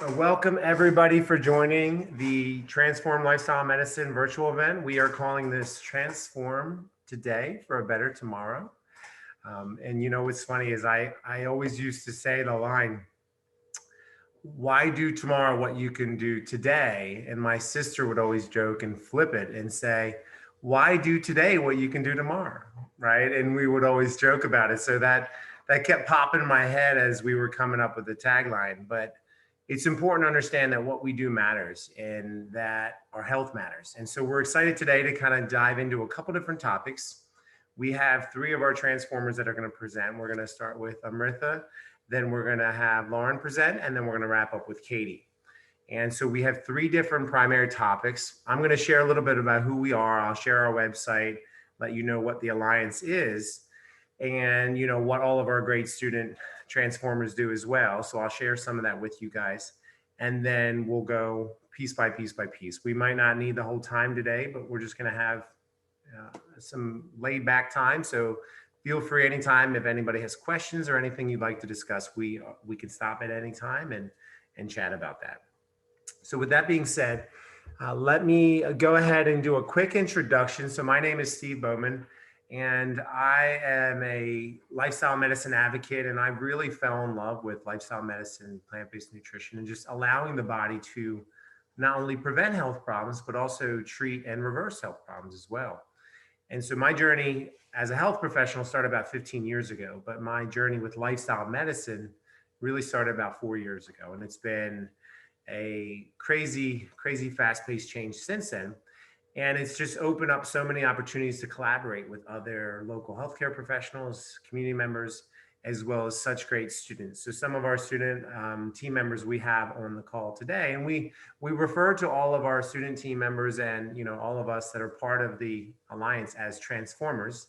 Welcome everybody for joining the Transform Lifestyle Medicine virtual event. We are calling this Transform Today for a Better Tomorrow. And you know what's funny is I always used to say the line, why do tomorrow what you can do today? And my sister would always joke and flip it and say, why do today what you can do tomorrow? Right. And we would always joke about it. So that kept popping in my head as we were coming up with the tagline. But it's important to understand that what we do matters and that our health matters. And so we're excited today to kind of dive into a couple different topics. We have three of our transformers that are going to present. We're going to start with Amrita, then we're going to have Lauren present, and then we're going to wrap up with Katie. And so we have three different primary topics. I'm going to share a little bit about who we are. I'll share our website, let you know what the Alliance is, and you know what all of our great student transformers do as well. So I'll share some of that with you guys, and then we'll go piece by piece by piece. We might not need the whole time today, but we're just going to have some laid back time. So feel free anytime if anybody has questions or anything you'd like to discuss. We can stop at any time and chat about that. So with that being said, let me go ahead and do a quick introduction. So my name is Steve Bowman, and I am a lifestyle medicine advocate, and I really fell in love with lifestyle medicine, plant-based nutrition, and just allowing the body to not only prevent health problems, but also treat and reverse health problems as well. And so my journey as a health professional started about 15 years ago, but my journey with lifestyle medicine really started about 4 years ago. And it's been a crazy, crazy fast-paced change since then. And it's just opened up so many opportunities to collaborate with other local healthcare professionals, community members, as well as such great students. So some of our student team members we have on the call today, and we refer to all of our student team members and all of us that are part of the Alliance as Transformers.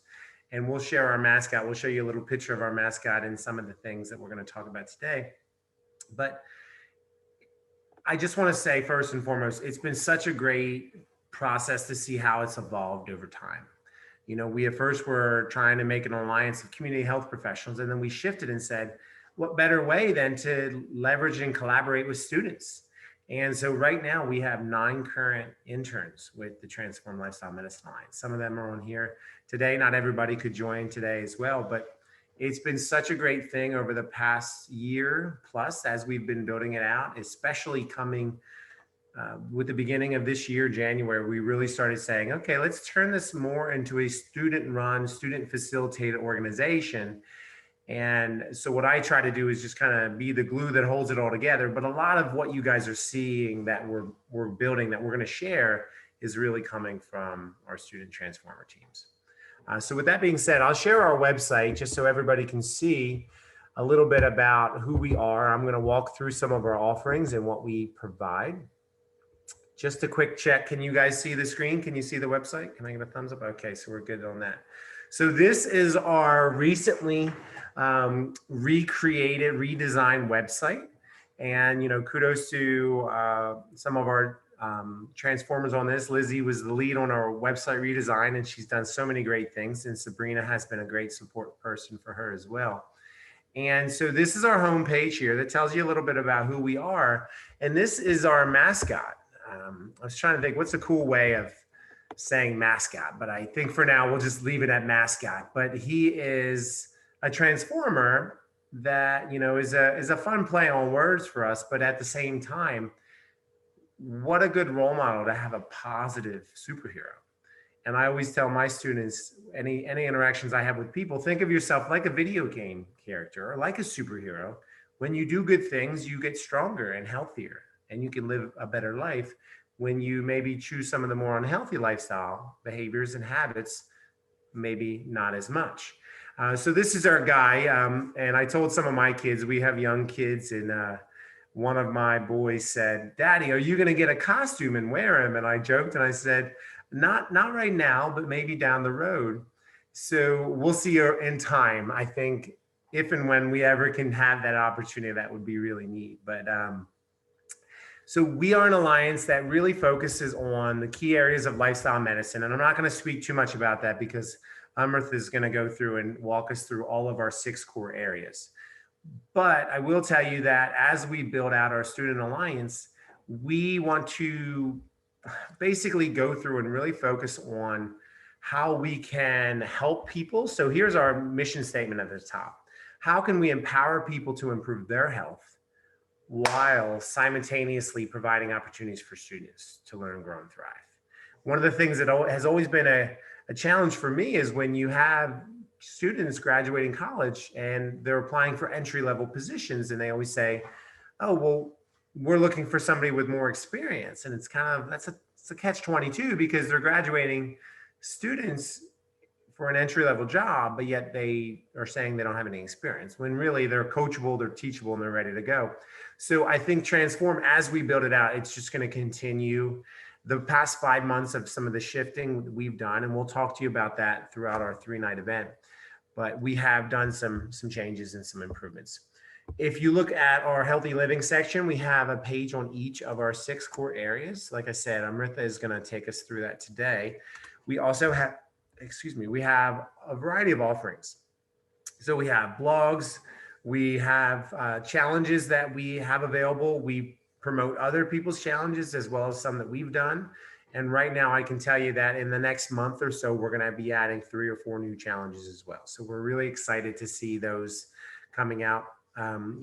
And we'll share our mascot. We'll show you a little picture of our mascot and some of the things that we're going to talk about today. But I just want to say first and foremost, it's been such a great process to see how it's evolved over time. We at first were trying to make an alliance of community health professionals, and then we shifted and said, what better way than to leverage and collaborate with students? And so right now we have 9 current interns with the Transform Lifestyle Medicine Alliance. Some of them are on here today. Not everybody could join today as well, but it's been such a great thing over the past year plus as we've been building it out, especially coming with the beginning of this year, January, we really started saying, okay, let's turn this more into a student-run, student-facilitated organization. And so what I try to do is just kind of be the glue that holds it all together. But a lot of what you guys are seeing that we're building, that we're going to share, is really coming from our student transformer teams. So with that being said, I'll share our website just so everybody can see a little bit about who we are. I'm going to walk through some of our offerings and what we provide. Just a quick check. Can you guys see the screen? Can you see the website? Can I get a thumbs up? Okay, so we're good on that. So this is our recently recreated, redesigned website. And, kudos to some of our transformers on this. Lizzie was the lead on our website redesign, and she's done so many great things. And Sabrina has been a great support person for her as well. And so this is our homepage here that tells you a little bit about who we are. And this is our mascot. I was trying to think what's a cool way of saying mascot, but I think for now we'll just leave it at mascot. But he is a transformer that is a fun play on words for us, but at the same time, what a good role model to have a positive superhero. And I always tell my students, any interactions I have with people, think of yourself like a video game character or like a superhero. When you do good things, you get stronger and healthier, and you can live a better life. When you maybe choose some of the more unhealthy lifestyle behaviors and habits, maybe not as much. So this is our guy. And I told some of my kids, we have young kids, and one of my boys said, Daddy, are you going to get a costume and wear him? And I joked and I said, not right now, but maybe down the road. So we'll see in time. I think if and when we ever can have that opportunity, that would be really neat. But so we are an alliance that really focuses on the key areas of lifestyle medicine. And I'm not going to speak too much about that because Amrith is going to go through and walk us through all of our 6 core areas. But I will tell you that as we build out our student alliance, we want to basically go through and really focus on how we can help people. So here's our mission statement at the top. How can we empower people to improve their health while simultaneously providing opportunities for students to learn, grow, and thrive? One of the things that has always been a challenge for me is when you have students graduating college and they're applying for entry-level positions, and they always say, oh, well, we're looking for somebody with more experience. And it's kind of, it's a catch-22, because they're graduating students for an entry-level job, but yet they are saying they don't have any experience, when really they're coachable, they're teachable, and they're ready to go. So I think Transform, as we build it out, it's just going to continue the past 5 months of some of the shifting we've done, and we'll talk to you about that throughout our 3-night event. But we have done some changes and some improvements. If you look at our healthy living section, we have a page on each of our 6 core areas. Like I said, Amrita is going to take us through that today. We also have, we have a variety of offerings. So we have blogs, we have challenges that we have available. We promote other people's challenges as well as some that we've done. And right now I can tell you that in the next month or so, we're going to be adding 3 or 4 new challenges as well. So we're really excited to see those coming out.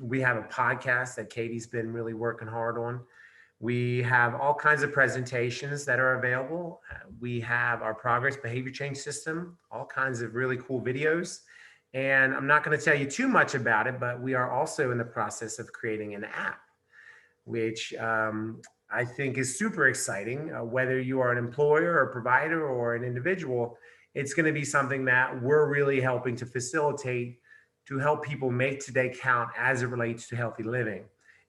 We have a podcast that Katie's been really working hard on. We have all kinds of presentations that are available. We have our progress behavior change system, all kinds of really cool videos. And I'm not going to tell you too much about it, but we are also in the process of creating an app, which I think is super exciting. Whether you are an employer or provider or an individual, it's going to be something that we're really helping to facilitate, to help people make today count as it relates to healthy living,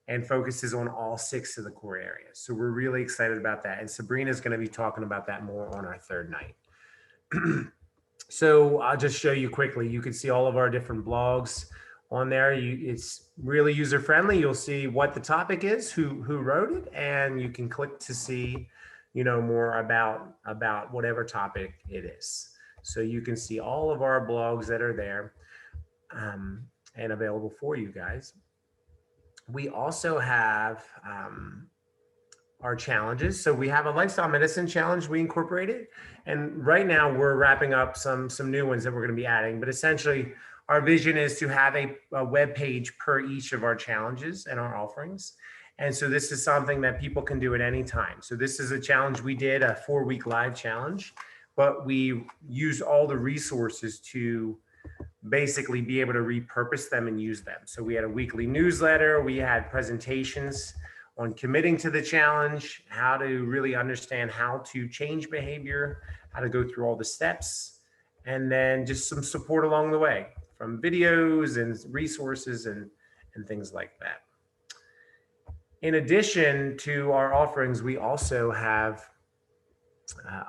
and focuses on all 6 of the core areas. So we're really excited about that. And Sabrina is going to be talking about that more on our 3rd night. So I'll just show you quickly. You can see all of our different blogs on there. It's really user friendly. You'll see what the topic is, who wrote it, and you can click to see, more about whatever topic it is. So you can see all of our blogs that are there and available for you guys. We also have our challenges. So we have a lifestyle medicine challenge we incorporated, and right now we're wrapping up some new ones that we're going to be adding. But essentially, our vision is to have a web page per each of our challenges and our offerings. And so this is something that people can do at any time. So this is a challenge we did, a 4-week live challenge, but we used all the resources to basically be able to repurpose them and use them. So we had a weekly newsletter, we had presentations on committing to the challenge, how to really understand how to change behavior, how to go through all the steps, and then just some support along the way from videos and resources and things like that. In addition to our offerings, we also have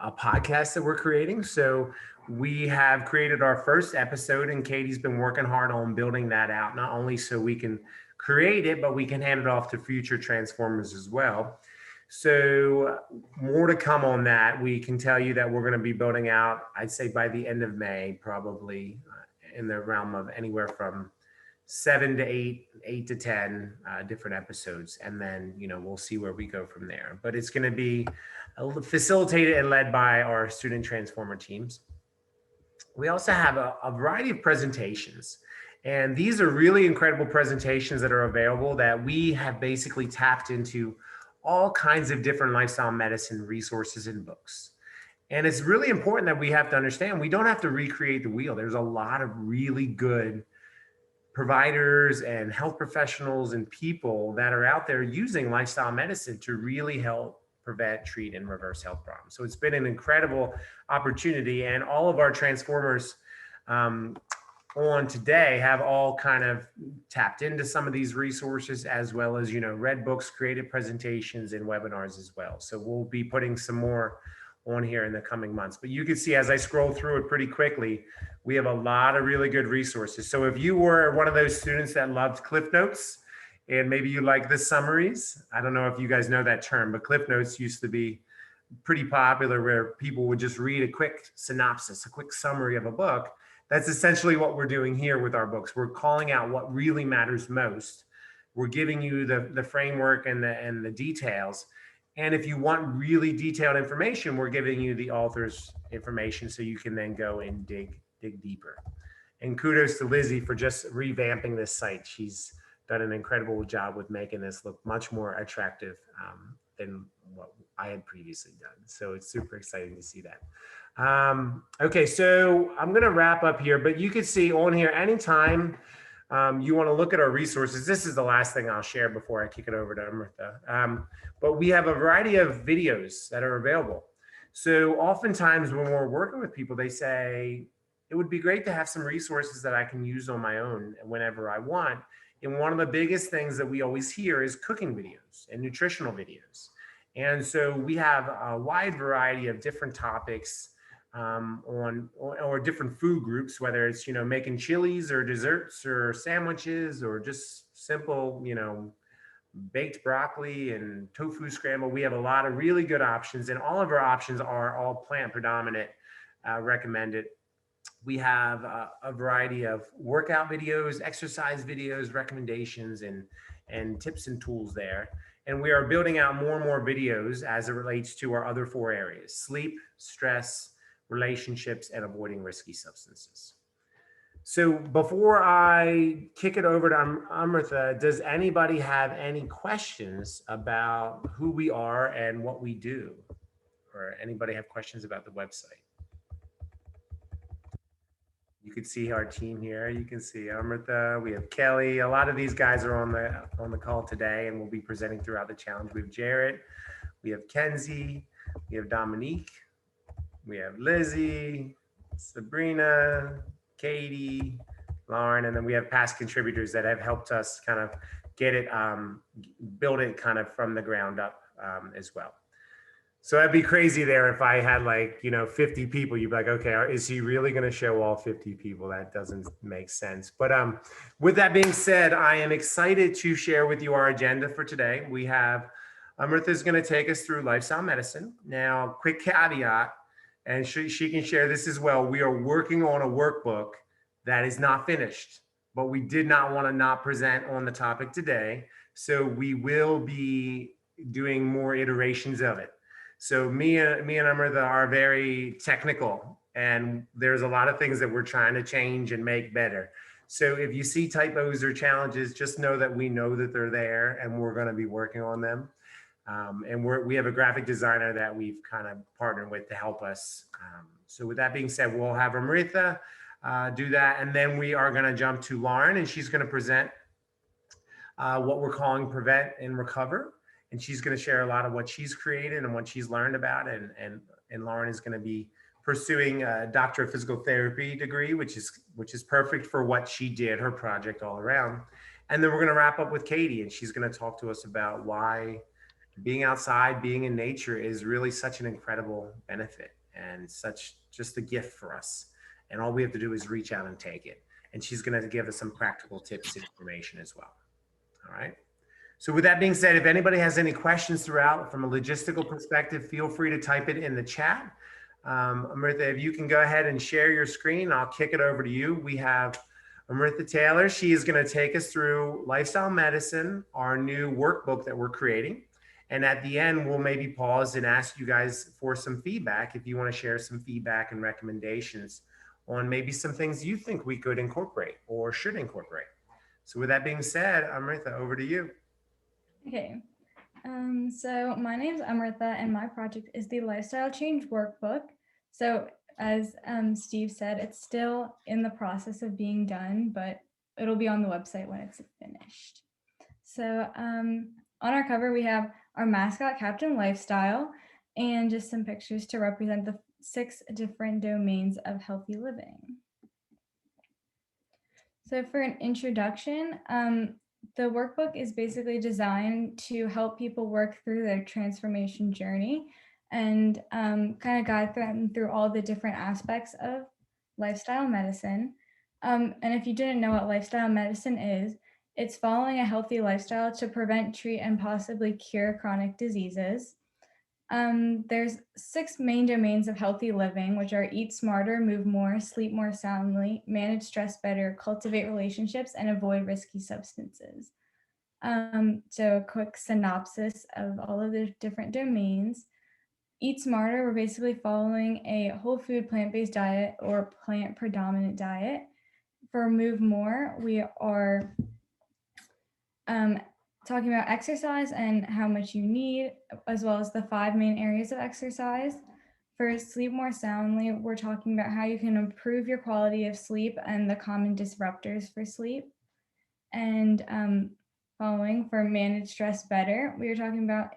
a podcast that we're creating. So we have created our first episode, and Katie's been working hard on building that out, not only so we can create it, but we can hand it off to future transformers as well. So more to come on that. We can tell you that we're going to be building out, I'd say by the end of May, probably in the realm of anywhere from 7 to 8 to 10 different episodes. And then, we'll see where we go from there. But it's going to be facilitated and led by our student transformer teams. We also have a variety of presentations. And these are really incredible presentations that are available that we have basically tapped into all kinds of different lifestyle medicine resources and books. And it's really important that we have to understand we don't have to recreate the wheel. There's a lot of really good providers and health professionals and people that are out there using lifestyle medicine to really help prevent, treat, and reverse health problems. So it's been an incredible opportunity, and all of our transformers on today have all kind of tapped into some of these resources, as well as, read books, created presentations, and webinars as well. So we'll be putting some more on here in the coming months. But you can see as I scroll through it pretty quickly, we have a lot of really good resources. So if you were one of those students that loved Cliff Notes, and maybe you like the summaries, I don't know if you guys know that term, but Cliff Notes used to be pretty popular, where people would just read a quick synopsis, a quick summary of a book. That's essentially what we're doing here with our books. We're calling out what really matters most. We're giving you the framework and the details. And if you want really detailed information, we're giving you the author's information so you can then go and dig deeper. And kudos to Lizzie for just revamping this site. She's done an incredible job with making this look much more attractive than what I had previously done. So it's super exciting to see that. Okay, so I'm going to wrap up here, but you can see on here anytime you want to look at our resources. This is the last thing I'll share before I kick it over to Amrita. But we have a variety of videos that are available. So oftentimes when we're working with people, they say, it would be great to have some resources that I can use on my own whenever I want. And one of the biggest things that we always hear is cooking videos and nutritional videos. And so we have a wide variety of different topics or different food groups, whether it's, making chilies or desserts or sandwiches or just simple, baked broccoli and tofu scramble. We have a lot of really good options, and all of our options are all plant predominant, recommended. We have a variety of workout videos, exercise videos, recommendations, and tips and tools there. And we are building out more and more videos as it relates to our other 4 areas: sleep, stress, relationships, and avoiding risky substances. So before I kick it over to Amrita, does anybody have any questions about who we are and what we do? Or anybody have questions about the website? You can see our team here. You can see Amrita, we have Kelly. A lot of these guys are on the call today and will be presenting throughout the challenge. We have Jarrett, we have Kenzie, we have Dominique, we have Lizzie, Sabrina, Katie, Lauren, and then we have past contributors that have helped us kind of get it, build it kind of from the ground up as well. So that'd be crazy there if I had 50 people. You'd be like, okay, is he really going to show all 50 people? That doesn't make sense. But with that being said, I am excited to share with you our agenda for today. We have Amrita's going to take us through lifestyle medicine. Now, quick caveat, and she can share this as well. We are working on a workbook that is not finished, but we did not want to not present on the topic today. So we will be doing more iterations of it. So me and Amrita are very technical, and there's a lot of things that we're trying to change and make better. So if you see typos or challenges, just know that we know that they're there and we're going to be working on them. And we have a graphic designer that we've kind of partnered with to help us. So with that being said, we'll have Amrita do that. And then we are going to jump to Lauren, and she's going to present what we're calling Prevent and Recover. And she's going to share a lot of what she's created and what she's learned about. And Lauren is going to be pursuing a Doctor of Physical Therapy degree, which is perfect for what she did, her project all around. And then we're going to wrap up with Katie, and she's going to talk to us about why being outside, being in nature is really such an incredible benefit and such just a gift for us. And all we have to do is reach out and take it. And she's going to give us some practical tips and information as well. All right. So with that being said, if anybody has any questions throughout from a logistical perspective, feel free to type it in the chat. Amrita, if you can go ahead and share your screen, I'll kick it over to you. We have Amrita Taylor. She is going to take us through lifestyle medicine, our new workbook that we're creating. And at the end, we'll maybe pause and ask you guys for some feedback if you want to share some feedback and recommendations on maybe some things you think we could incorporate or should incorporate. So with that being said, Amrita, over to you. Okay, so my name is Amrita, and my project is the Lifestyle Change Workbook. So as Steve said, it's still in the process of being done, but it'll be on the website when it's finished. So on our cover, we have our mascot, Captain Lifestyle, and just some pictures to represent the 6 different domains of healthy living. So for an introduction, the workbook is basically designed to help people work through their transformation journey and kind of guide them through all the different aspects of lifestyle medicine. And if you didn't know what lifestyle medicine is, it's following a healthy lifestyle to prevent, treat, and possibly cure chronic diseases. There's 6 main domains of healthy living, which are eat smarter, move more, sleep more soundly, manage stress better, cultivate relationships, and avoid risky substances. So a quick synopsis of all of the different domains. Eat smarter, we're basically following a whole food plant-based diet or plant predominant diet. For move more, we are talking about exercise and how much you need, as well as the 5 main areas of exercise. For sleep more soundly, we're talking about how you can improve your quality of sleep and the common disruptors for sleep. And following for manage stress better, we are talking about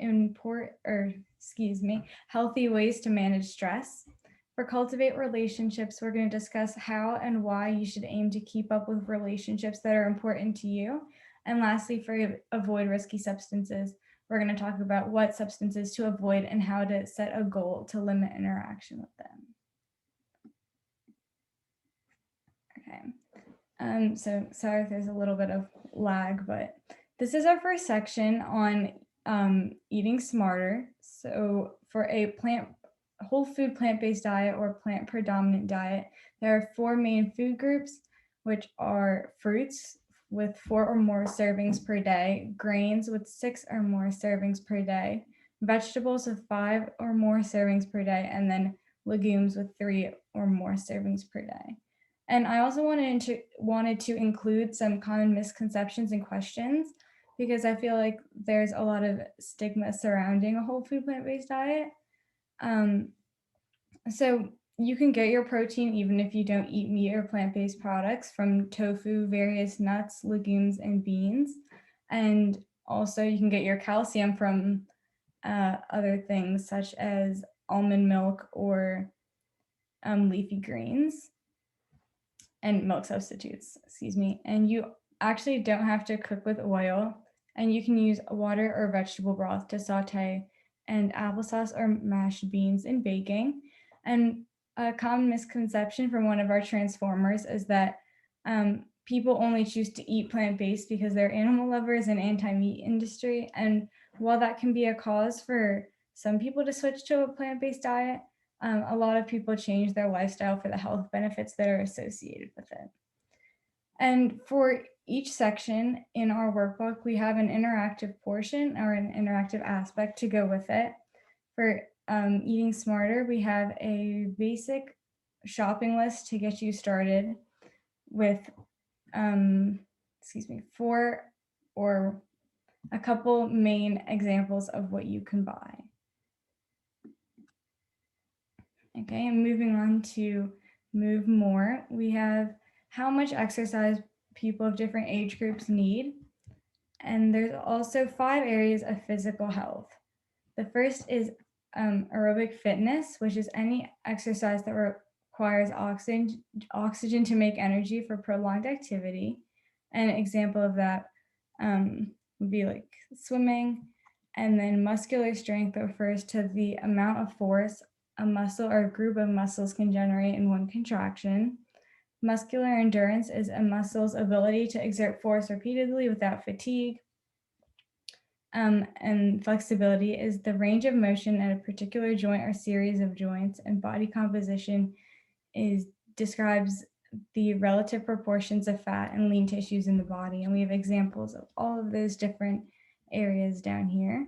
healthy ways to manage stress. For cultivate relationships, we're going to discuss how and why you should aim to keep up with relationships that are important to you. And lastly, for avoid risky substances, we're going to talk about what substances to avoid and how to set a goal to limit interaction with them. Okay. So sorry if there's a little bit of lag, but this is our first section on eating smarter. So for a whole food plant-based diet or plant predominant diet, there are 4 main food groups, which are fruits with 4 or more servings per day, grains with 6 or more servings per day, vegetables with 5 or more servings per day, and then legumes with 3 or more servings per day. And I also wanted to include some common misconceptions and questions, because I feel like there's a lot of stigma surrounding a whole food plant-based diet. So you can get your protein even if you don't eat meat or plant-based products from tofu, various nuts, legumes, and beans. And also you can get your calcium from other things such as almond milk or leafy greens and milk substitutes, and you actually don't have to cook with oil, and you can use water or vegetable broth to saute and applesauce or mashed beans in baking. And a common misconception from one of our transformers is that people only choose to eat plant-based because they're animal lovers and anti-meat industry. And while that can be a cause for some people to switch to a plant-based diet, a lot of people change their lifestyle for the health benefits that are associated with it. And for each section in our workbook, we have an interactive portion or an interactive aspect to go with it. For eating smarter, we have a basic shopping list to get you started with, 4 or a couple main examples of what you can buy. Okay, and moving on to move more, we have how much exercise people of different age groups need. And there's also 5 areas of physical health. The first is aerobic fitness, which is any exercise that requires oxygen to make energy for prolonged activity. An example of that would be like swimming. And then muscular strength refers to the amount of force a muscle or a group of muscles can generate in one contraction. Muscular endurance is a muscle's ability to exert force repeatedly without fatigue. And flexibility is the range of motion at a particular joint or series of joints, and body composition describes the relative proportions of fat and lean tissues in the body. And we have examples of all of those different areas down here.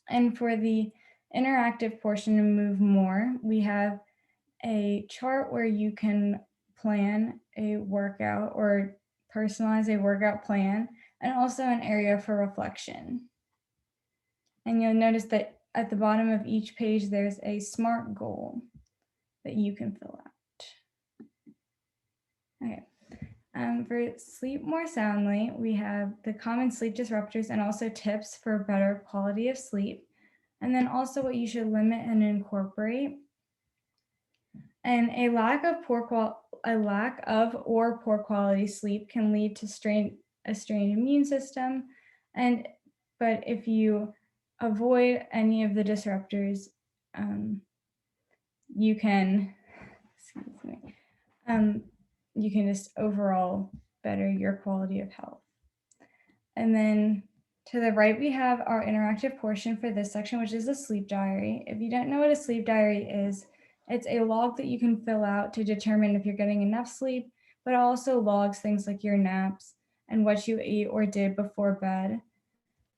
And for the interactive portion of Move More, we have a chart where you can plan a workout or personalize a workout plan, and also an area for reflection. And you'll notice that at the bottom of each page, there's a SMART goal that you can fill out. Okay. For sleep more soundly, we have the common sleep disruptors and also tips for better quality of sleep. And then also what you should limit and incorporate. And a lack of or poor quality sleep can lead to a strained immune system. But if you avoid any of the disruptors, you can just overall better your quality of health. And then To the right, we have our interactive portion for this section, which is a sleep diary. If you don't know what a sleep diary is, it's a log that you can fill out to determine if you're getting enough sleep, but also logs things like your naps and what you ate or did before bed.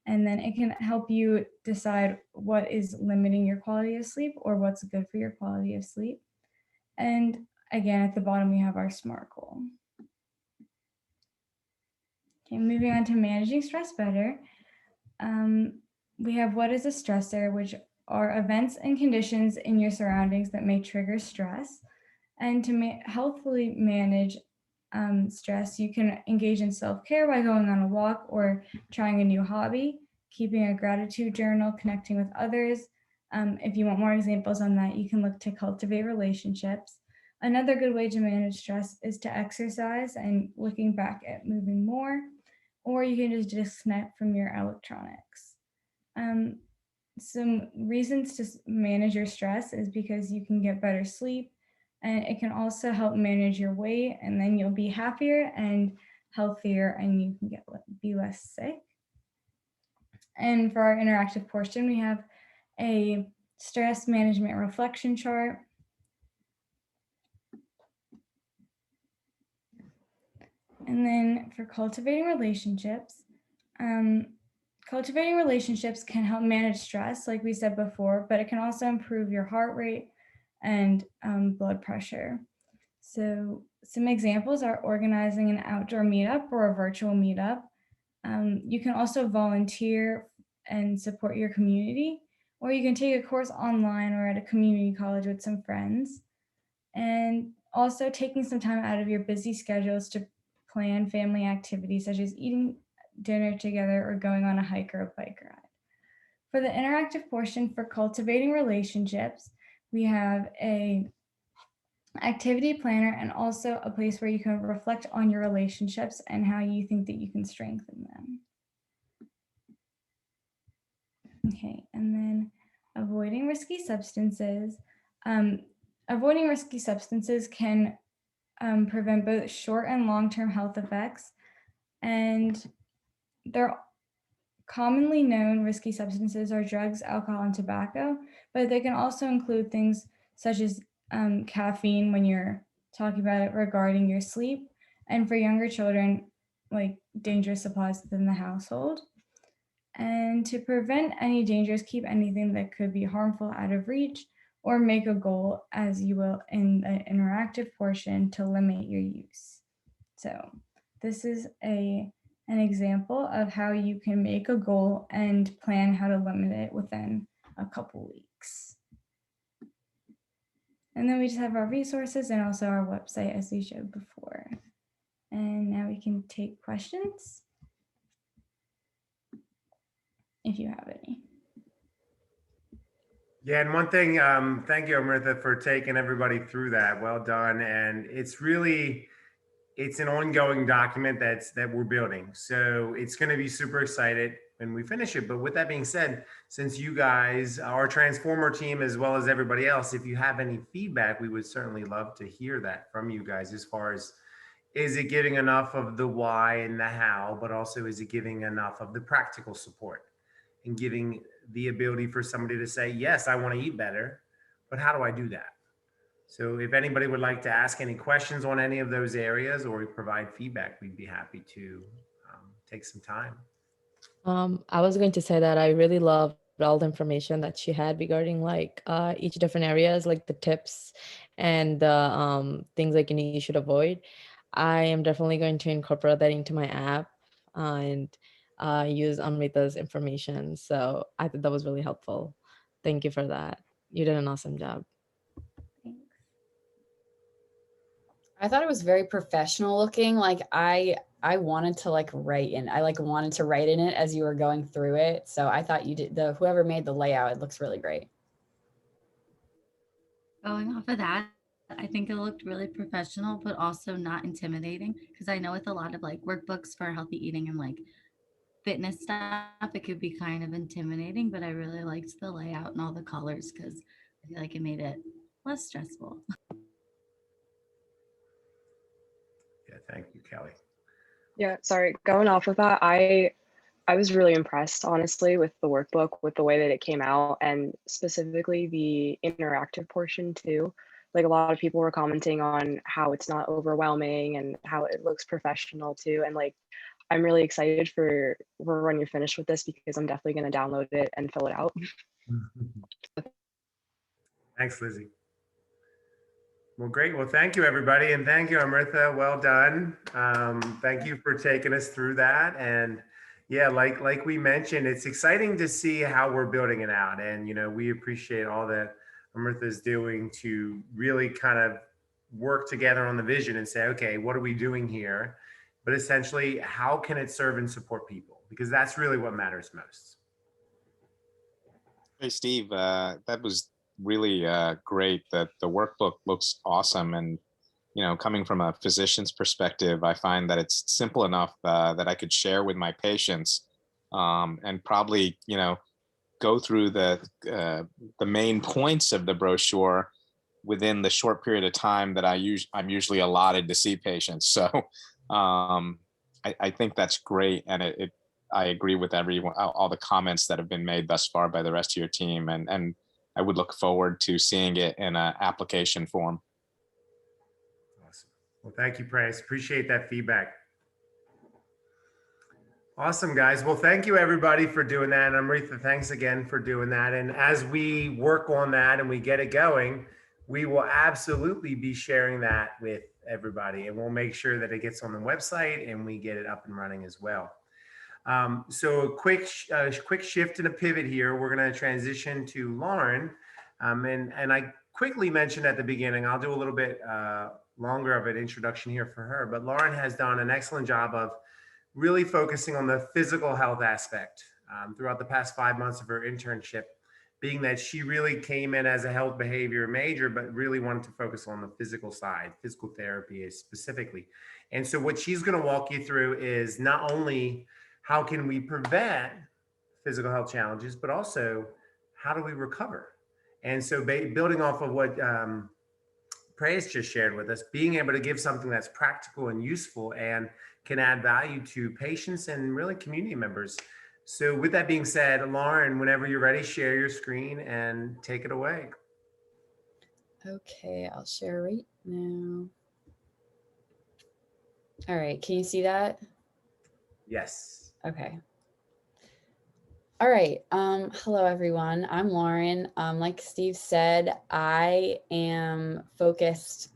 And then it can help you decide what is limiting your quality of sleep or what's good for your quality of sleep. And again, at the bottom, we have our SMART goal. Okay, moving on to managing stress better. We have what is a stressor, which are events and conditions in your surroundings that may trigger stress. And to healthfully manage stress, you can engage in self-care by going on a walk or trying a new hobby, keeping a gratitude journal, connecting with others. If you want more examples on that, you can look to cultivate relationships. Another good way to manage stress is to exercise and looking back at moving more, or you can just disconnect from your electronics. Some reasons to manage your stress is because you can get better sleep, and it can also help manage your weight, and then you'll be happier and healthier, and you can be less sick. And for our interactive portion, we have a stress management reflection chart. And then for cultivating relationships, cultivating relationships can help manage stress, like we said before, but it can also improve your heart rate and blood pressure. So some examples are organizing an outdoor meetup or a virtual meetup. You can also volunteer and support your community, or you can take a course online or at a community college with some friends. And also taking some time out of your busy schedules to plan family activities such as eating dinner together or going on a hike or a bike ride. For the interactive portion for cultivating relationships, we have a activity planner and also a place where you can reflect on your relationships and how you think that you can strengthen them. Okay, and then avoiding risky substances. Avoiding risky substances can prevent both short and long-term health effects. And they're commonly known risky substances are drugs, alcohol, and tobacco, but they can also include things such as caffeine when you're talking about it regarding your sleep, and for younger children, like dangerous supplies within the household. And to prevent any dangers, keep anything that could be harmful out of reach, or make a goal, as you will in the interactive portion, to limit your use. So this is an example of how you can make a goal and plan how to limit it within a couple weeks. And then we just have our resources and also our website, as we showed before. And now we can take questions if you have any. Yeah, and one thing, thank you, Amrita, for taking everybody through that. Well done. And it's an ongoing document that we're building. So it's going to be super excited when we finish it. But with that being said, since you guys, our Transformer team, as well as everybody else, if you have any feedback, we would certainly love to hear that from you guys as far as, is it giving enough of the why and the how, but also is it giving enough of the practical support and giving the ability for somebody to say, yes, I want to eat better, but how do I do that? So if anybody would like to ask any questions on any of those areas or provide feedback, we'd be happy to take some time. I was going to say that I really loved all the information that she had regarding like each different areas, like the tips and the things like you should avoid. I am definitely going to incorporate that into my app and use Amrita's information. So I thought that was really helpful. Thank you for that. You did an awesome job. Thanks. I thought it was very professional looking. Like I wanted to like write in. I like wanted to write in it as you were going through it. So I thought you did whoever made the layout, it looks really great. Going off of that, I think it looked really professional, but also not intimidating. Because I know with a lot of like workbooks for healthy eating and like fitness stuff, it could be kind of intimidating. But I really liked the layout and all the colors because I feel like it made it less stressful. Yeah, thank you, Kelly. Yeah, sorry. Going off of that, I I was really impressed, honestly, with the workbook, with the way that it came out, and specifically the interactive portion too. Like a lot of people were commenting on how it's not overwhelming and how it looks professional too. And like, I'm really excited for when you're finished with this because I'm definitely going to download it and fill it out. Thanks, Lizzie. Well, great. Well, thank you, everybody. And thank you, Amrita. Well done. Thank you for taking us through that. And yeah, like we mentioned, it's exciting to see how we're building it out. And, you know, we appreciate all that Amrita is doing to really kind of work together on the vision and say, okay, what are we doing here? But essentially, how can it serve and support people? Because that's really what matters most. Hey, Steve, that was really great. That the workbook looks awesome. And, you know, coming from a physician's perspective, I find that it's simple enough that I could share with my patients and probably, you know, go through the main points of the brochure within the short period of time that I'm usually allotted to see patients. So I think that's great. And I agree with everyone, all the comments that have been made thus far by the rest of your team. And I would look forward to seeing it in an application form. Awesome. Well, thank you, Price. Appreciate that feedback. Awesome, guys. Well, thank you, everybody, for doing that. And Amrita, thanks again for doing that. And as we work on that and we get it going, we will absolutely be sharing that with everybody. And we'll make sure that it gets on the website and we get it up and running as well. So a quick shift and a pivot here. We're going to transition to Lauren. And I quickly mentioned at the beginning, I'll do a little bit longer of an introduction here for her, but Lauren has done an excellent job of really focusing on the physical health aspect throughout the past 5 months of her internship, being that she really came in as a health behavior major, but really wanted to focus on the physical side, physical therapy specifically. And so what she's going to walk you through is not only how can we prevent physical health challenges, but also how do we recover? And so building off of what Praise just shared with us, being able to give something that's practical and useful and can add value to patients and really community members. So with that being said, Lauren, whenever you're ready, share your screen and take it away. Okay, I'll share right now. All right, can you see that? Yes. Okay. All right. Hello, everyone. I'm Lauren. Like Steve said, I focused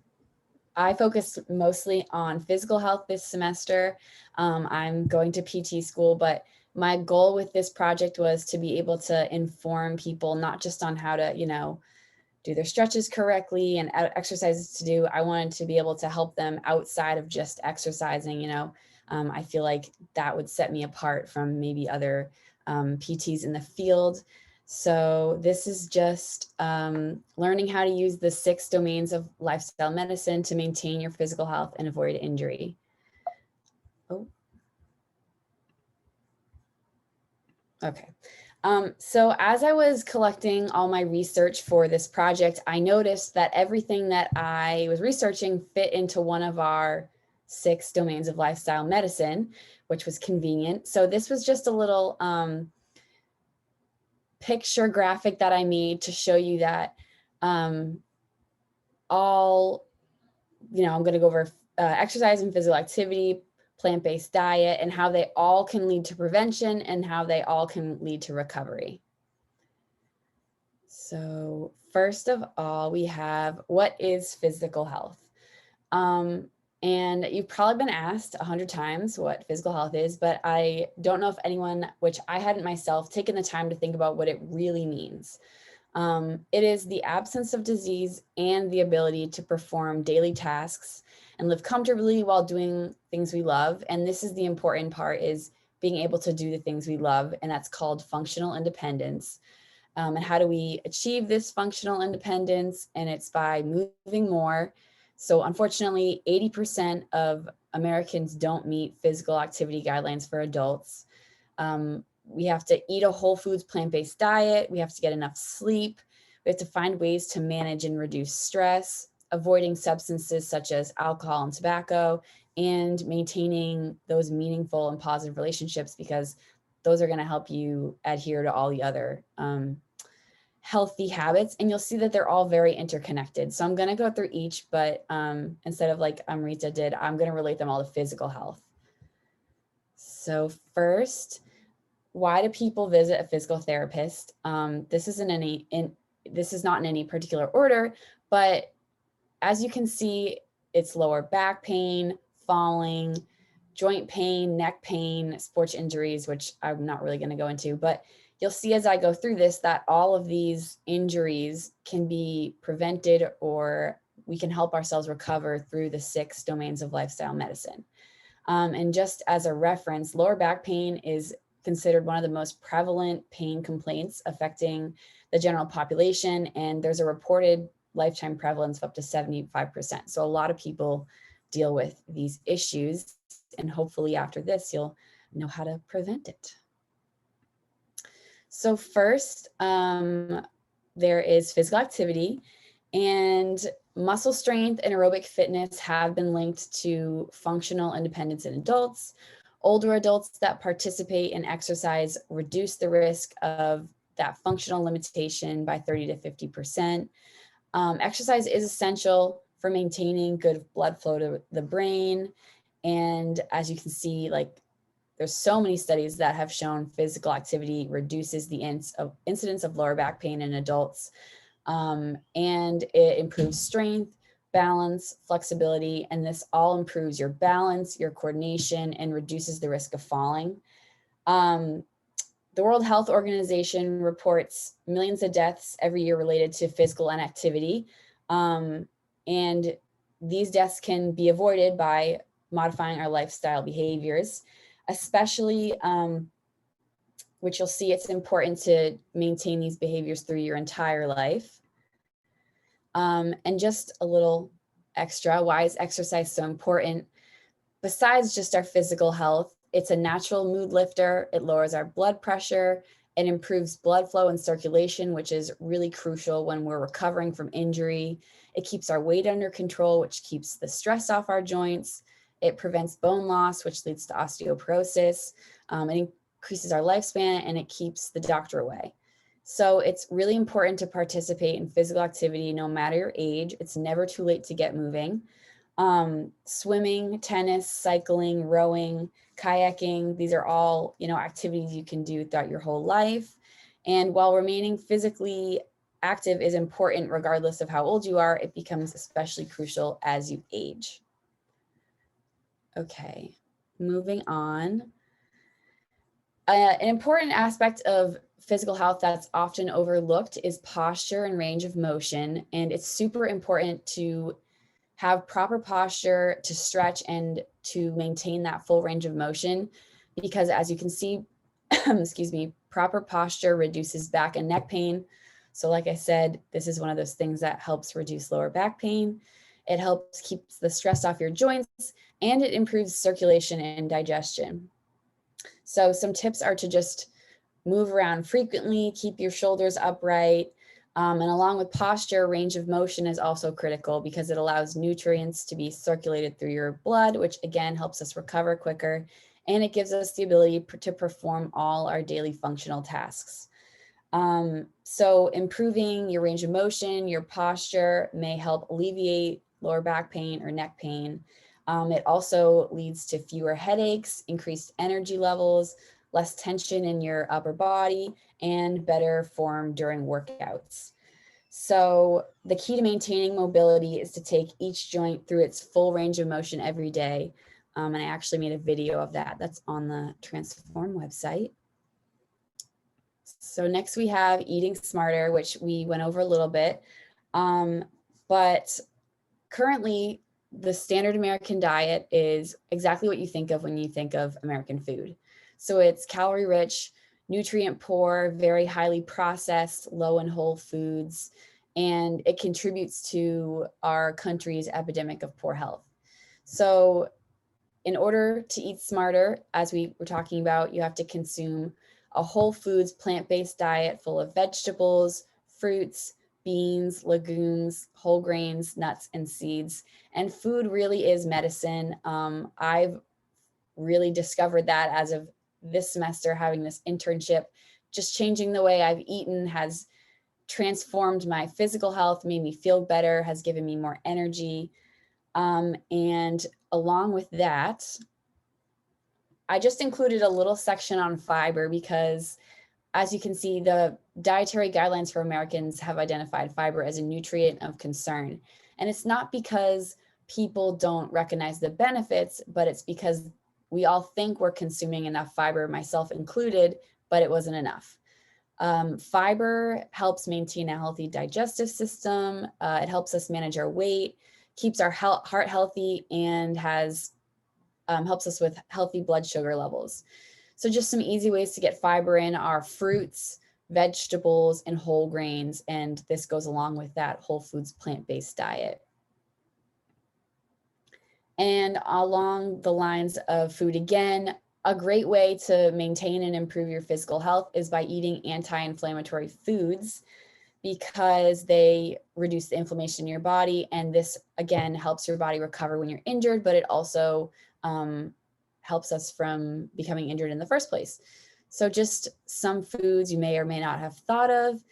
mostly on physical health this semester. I'm going to PT school, but my goal with this project was to be able to inform people not just on how to, you know, do their stretches correctly and exercises to do. I wanted to be able to help them outside of just exercising, you know. I feel like that would set me apart from maybe other PTs in the field. So this is just learning how to use the 6 domains of lifestyle medicine to maintain your physical health and avoid injury. Oh. Okay. So as I was collecting all my research for this project, I noticed that everything that I was researching fit into one of our 6 domains of lifestyle medicine, which was convenient. So this was just a little picture graphic that I made to show you that all, you know, I'm going to go over exercise and physical activity, plant-based diet, and how they all can lead to prevention and how they all can lead to recovery. So first of all, we have, what is physical health? And you've probably been asked 100 times what physical health is, but I don't know if anyone, which I hadn't myself, taken the time to think about what it really means. It is the absence of disease and the ability to perform daily tasks and live comfortably while doing things we love. And this is the important part, is being able to do the things we love, and that's called functional independence. And how do we achieve this functional independence? And it's by moving more. So unfortunately, 80% of Americans don't meet physical activity guidelines for adults. We have to eat a whole foods, plant-based diet. We have to get enough sleep. We have to find ways to manage and reduce stress, avoiding substances such as alcohol and tobacco, and maintaining those meaningful and positive relationships, because those are going to help you adhere to all the other healthy habits. And you'll see that they're all very interconnected. So I'm going to go through each, but instead of like Amrita did, I'm going to relate them all to physical health. So first, why do people visit a physical therapist? This is not in any particular order, but as you can see, it's lower back pain, falling, joint pain, neck pain, sports injuries, which I'm not really going to go into, but you'll see as I go through this that all of these injuries can be prevented, or we can help ourselves recover through the 6 domains of lifestyle medicine. And just as a reference, lower back pain is considered one of the most prevalent pain complaints affecting the general population. And there's a reported lifetime prevalence of up to 75%. So a lot of people deal with these issues, and hopefully after this, you'll know how to prevent it. So first, there is physical activity, and muscle strength and aerobic fitness have been linked to functional independence in adults. Older adults that participate in exercise reduce the risk of that functional limitation by 30 to 50%. Exercise is essential for maintaining good blood flow to the brain. And as you can see, like there's so many studies that have shown physical activity reduces the incidence of lower back pain in adults. And it improves strength, balance, flexibility, and this all improves your balance, your coordination, and reduces the risk of falling. The World Health Organization reports millions of deaths every year related to physical inactivity. And these deaths can be avoided by modifying our lifestyle behaviors, especially, which you'll see it's important to maintain these behaviors through your entire life. And just a little extra, why is exercise so important? Besides just our physical health, it's a natural mood lifter. It lowers our blood pressure. It improves blood flow and circulation, which is really crucial when we're recovering from injury. It keeps our weight under control, which keeps the stress off our joints. It prevents bone loss, which leads to osteoporosis. It increases our lifespan, and it keeps the doctor away. So it's really important to participate in physical activity no matter your age. It's never too late to get moving. Swimming, tennis, cycling, rowing, kayaking, these are all, activities you can do throughout your whole life. And while remaining physically active is important regardless of how old you are, it becomes especially crucial as you age. Okay, moving on. An important aspect of physical health that's often overlooked is posture and range of motion. And it's super important to have proper posture, to stretch, and to maintain that full range of motion, because as you can see, excuse me, proper posture reduces back and neck pain. So like I said, this is one of those things that helps reduce lower back pain. It helps keep the stress off your joints, and it improves circulation and digestion. So some tips are to just move around frequently, keep your shoulders upright, and along with posture, range of motion is also critical because it allows nutrients to be circulated through your blood, which again helps us recover quicker, and it gives us the ability to perform all our daily functional tasks. So improving your range of motion, your posture may help alleviate lower back pain or neck pain. It also leads to fewer headaches, increased energy levels, less tension in your upper body, and better form during workouts. So the key to maintaining mobility is to take each joint through its full range of motion every day. And I actually made a video of that. That's on the Transform website. So next we have eating smarter, which we went over a little bit. But currently, the standard American diet is exactly what you think of when you think of American food. So it's calorie rich, nutrient poor, very highly processed, low in whole foods, and it contributes to our country's epidemic of poor health. So in order to eat smarter, as we were talking about, you have to consume a whole foods, plant-based diet full of vegetables, fruits, beans, legumes, whole grains, nuts, and seeds. And food really is medicine. I've really discovered that as of this semester, having this internship, just changing the way I've eaten has transformed my physical health, made me feel better, has given me more energy. And along with that, I just included a little section on fiber because, as you can see, the dietary guidelines for Americans have identified fiber as a nutrient of concern. And it's not because people don't recognize the benefits, but it's because we all think we're consuming enough fiber, myself included, but it wasn't enough. Fiber helps maintain a healthy digestive system. It helps us manage our weight, keeps our heart healthy, and helps us with healthy blood sugar levels. So just some easy ways to get fiber in are fruits, vegetables, and whole grains. And this goes along with that whole foods plant-based diet. And along the lines of food again, a great way to maintain and improve your physical health is by eating anti-inflammatory foods, because they reduce the inflammation in your body. And this, again, helps your body recover when you're injured, but it also helps us from becoming injured in the first place. So just some foods you may or may not have thought of: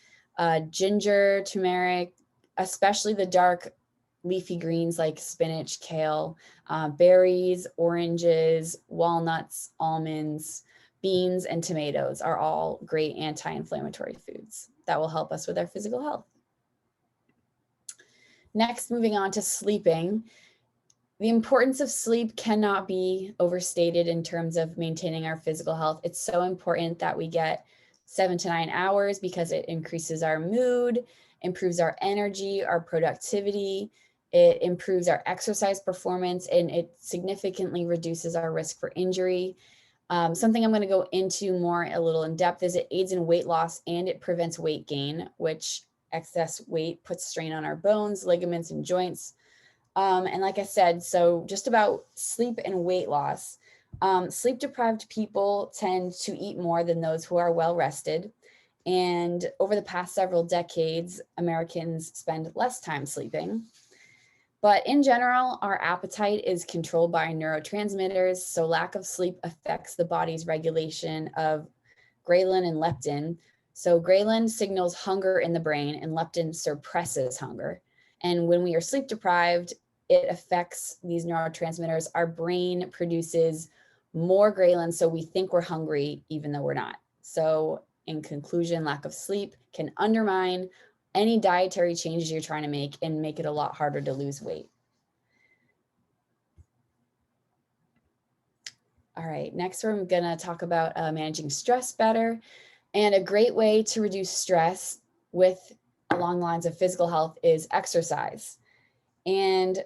ginger, turmeric, especially the dark leafy greens like spinach, kale, berries, oranges, walnuts, almonds, beans, and tomatoes are all great anti-inflammatory foods that will help us with our physical health. Next, moving on to sleeping. The importance of sleep cannot be overstated in terms of maintaining our physical health. It's so important that we get 7 to 9 hours because it increases our mood, improves our energy, our productivity. It improves our exercise performance, and it significantly reduces our risk for injury. Something I'm going to go into more a little in depth is it aids in weight loss and it prevents weight gain, which excess weight puts strain on our bones, ligaments, and joints. And like I said, so just about sleep and weight loss. Sleep deprived people tend to eat more than those who are well rested. And over the past several decades, Americans spend less time sleeping. But in general, our appetite is controlled by neurotransmitters. So lack of sleep affects the body's regulation of ghrelin and leptin. So ghrelin signals hunger in the brain and leptin suppresses hunger. And when we are sleep deprived, it affects these neurotransmitters. Our brain produces more ghrelin, so we think we're hungry even though we're not. So in conclusion, lack of sleep can undermine any dietary changes you're trying to make and make it a lot harder to lose weight. All right, next we're gonna talk about managing stress better. And a great way to reduce stress along the lines of physical health is exercise. And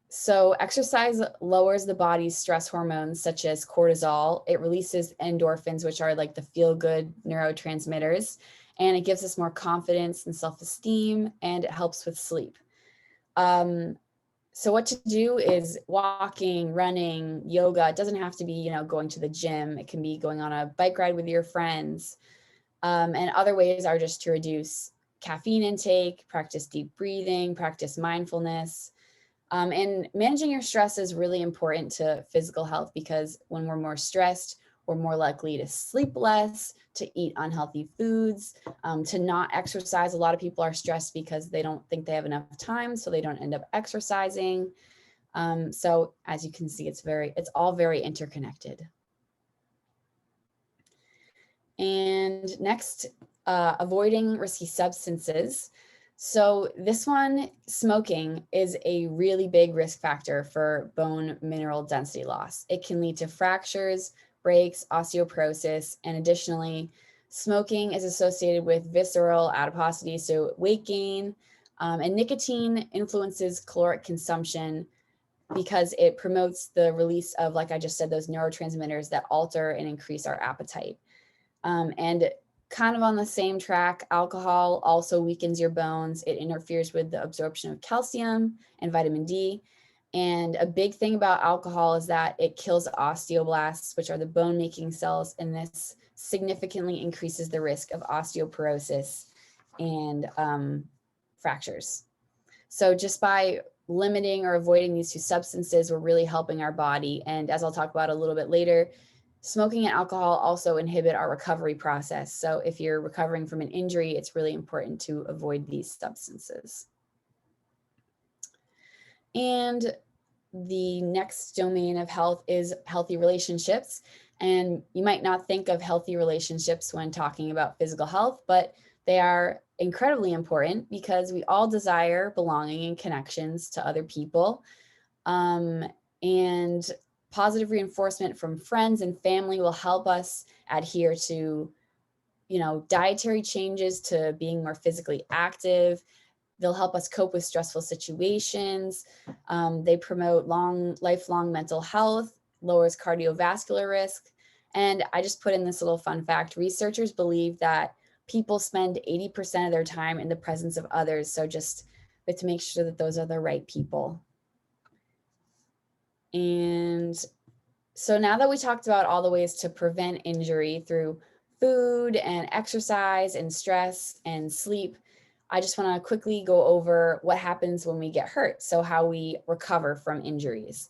so exercise lowers the body's stress hormones such as cortisol. It releases endorphins, which are like the feel-good neurotransmitters, and it gives us more confidence and self-esteem, and it helps with sleep. So what to do is walking, running, yoga. It doesn't have to be, going to the gym. It can be going on a bike ride with your friends. And other ways are just to reduce caffeine intake, practice deep breathing, practice mindfulness. And managing your stress is really important to physical health because when we're more stressed, we're more likely to sleep less, to eat unhealthy foods, to not exercise. A lot of people are stressed because they don't think they have enough time, so they don't end up exercising. So as you can see, it's all very interconnected. And next, avoiding risky substances. So this one, smoking, is a really big risk factor for bone mineral density loss. It can lead to fractures, breaks, osteoporosis, and additionally, smoking is associated with visceral adiposity, so weight gain, and nicotine influences caloric consumption because it promotes the release of, like I just said, those neurotransmitters that alter and increase our appetite. And kind of on the same track, alcohol also weakens your bones. It interferes with the absorption of calcium and vitamin D. And a big thing about alcohol is that it kills osteoblasts, which are the bone-making cells, and this significantly increases the risk of osteoporosis and fractures. So just by limiting or avoiding these two substances, we're really helping our body. And as I'll talk about a little bit later, Smoking and alcohol also inhibit our recovery process. So if you're recovering from an injury, it's really important to avoid these substances. And the next domain of health is healthy relationships. And you might not think of healthy relationships when talking about physical health, but they are incredibly important because we all desire belonging and connections to other people. And positive reinforcement from friends and family will help us adhere to, dietary changes, to being more physically active. They'll help us cope with stressful situations. They promote lifelong mental health, lowers cardiovascular risk. And I just put in this little fun fact. Researchers believe that people spend 80% of their time in the presence of others. So just we have to make sure that those are the right people. And so now that we talked about all the ways to prevent injury through food and exercise and stress and sleep, I just want to quickly go over what happens when we get hurt. So how we recover from injuries.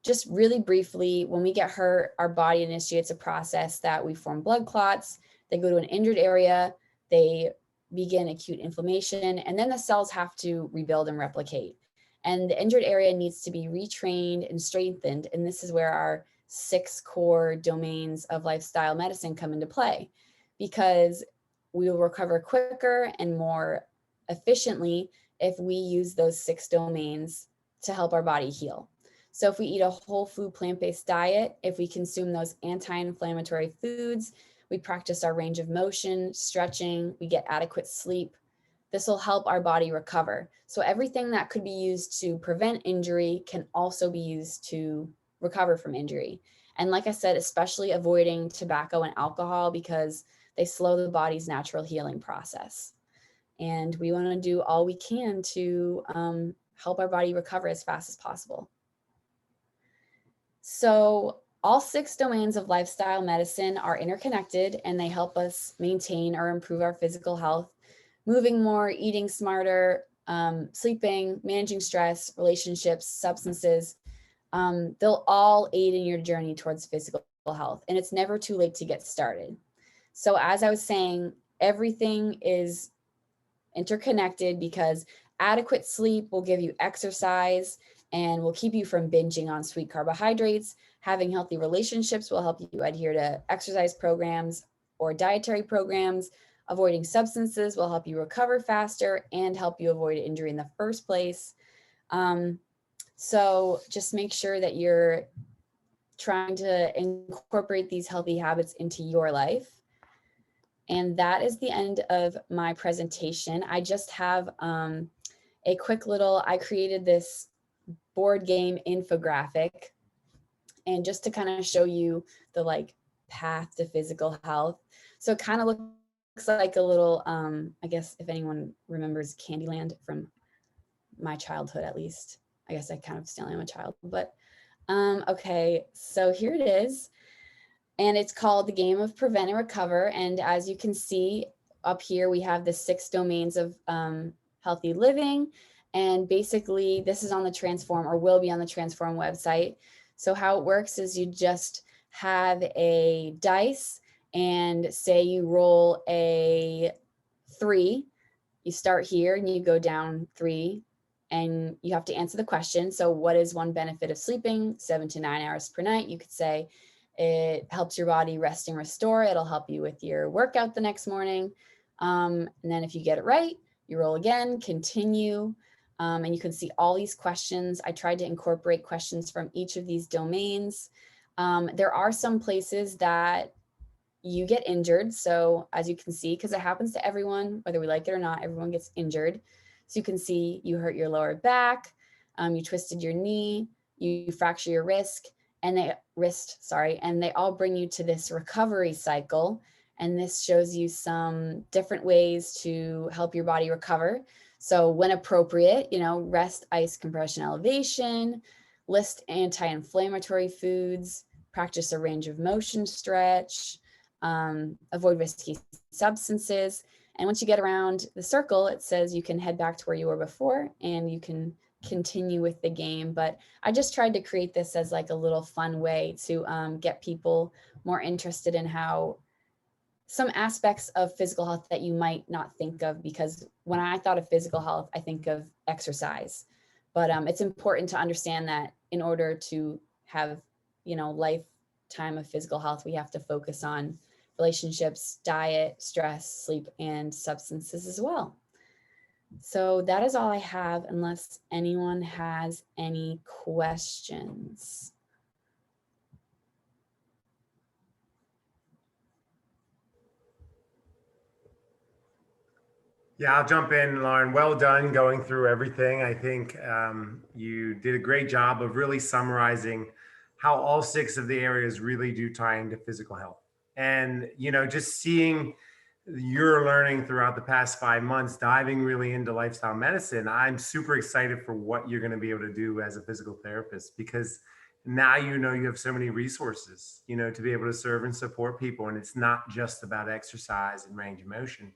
Just really briefly, when we get hurt, our body initiates a process that we form blood clots. They go to an injured area, they begin acute inflammation, and then the cells have to rebuild and replicate. And the injured area needs to be retrained and strengthened. And this is where our 6 core domains of lifestyle medicine come into play, because we will recover quicker and more efficiently if we use those 6 domains to help our body heal. So if we eat a whole food plant-based diet, if we consume those anti-inflammatory foods, we practice our range of motion, stretching, we get adequate sleep, this will help our body recover. So everything that could be used to prevent injury can also be used to recover from injury. And like I said, especially avoiding tobacco and alcohol because they slow the body's natural healing process. And we want to do all we can to help our body recover as fast as possible. So all 6 domains of lifestyle medicine are interconnected, and they help us maintain or improve our physical health. Moving more, eating smarter, sleeping, managing stress, relationships, substances, they'll all aid in your journey towards physical health. And it's never too late to get started. So as I was saying, everything is interconnected because adequate sleep will give you exercise and will keep you from binging on sweet carbohydrates. Having healthy relationships will help you adhere to exercise programs or dietary programs. Avoiding substances will help you recover faster and help you avoid injury in the first place. So just make sure that you're trying to incorporate these healthy habits into your life. And that is the end of my presentation. I just have a quick little, I created this board game infographic, and just to kind of show you the path to physical health. So it kind of looks like a little, I guess if anyone remembers Candyland from my childhood, at least. I guess I kind of still am a child, but okay, so here it is. And it's called the Game of Prevent and Recover. And as you can see up here, we have the 6 domains of healthy living. And basically this is on the Transform, or will be on the Transform website. So how it works is you just have a dice, and say you roll a 3, you start here and you go down 3, and you have to answer the question. So what is one benefit of sleeping 7 to 9 hours per night? You could say it helps your body rest and restore. It'll help you with your workout the next morning. And then if you get it right, you roll again, continue. And you can see all these questions. I tried to incorporate questions from each of these domains. There are some places that you get injured. So as you can see, because it happens to everyone, whether we like it or not, everyone gets injured. So you can see you hurt your lower back, you twisted your knee, you fracture your wrist, and they all bring you to this recovery cycle. And this shows you some different ways to help your body recover. So when appropriate, rest, ice, compression, elevation, list anti-inflammatory foods, practice a range of motion, stretch, avoid risky substances. And once you get around the circle, it says you can head back to where you were before, and you can continue with the game, but I just tried to create this as like a little fun way to get people more interested in how some aspects of physical health that you might not think of, because when I thought of physical health, I think of exercise. But it's important to understand that in order to have, lifetime of physical health, we have to focus on relationships, diet, stress, sleep, and substances as well. So that is all I have, unless anyone has any questions. Yeah, I'll jump in, Lauren. Well done going through everything. I think you did a great job of really summarizing how all 6 of the areas really do tie into physical health. And, just seeing your learning throughout the past 5 months, diving really into lifestyle medicine, I'm super excited for what you're going to be able to do as a physical therapist, because now you have so many resources, to be able to serve and support people. And it's not just about exercise and range of motion,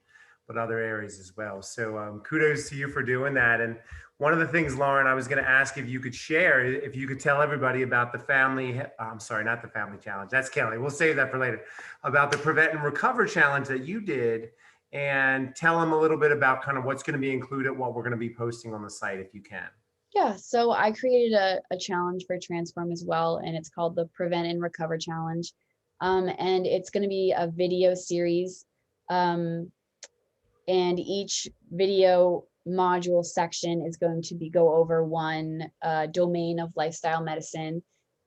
but other areas as well. So kudos to you for doing that. And one of the things, Lauren, I was going to ask if you could share, if you could tell everybody about the family, I'm sorry, not the family challenge. That's Kelly. We'll save that for later. About the Prevent and Recover challenge that you did, and tell them a little bit about kind of what's going to be included, what we're going to be posting on the site, if you can. Yeah, so I created a challenge for Transform as well, and it's called the Prevent and Recover Challenge. And it's going to be a video series. And each video module section is going to go over one domain of lifestyle medicine.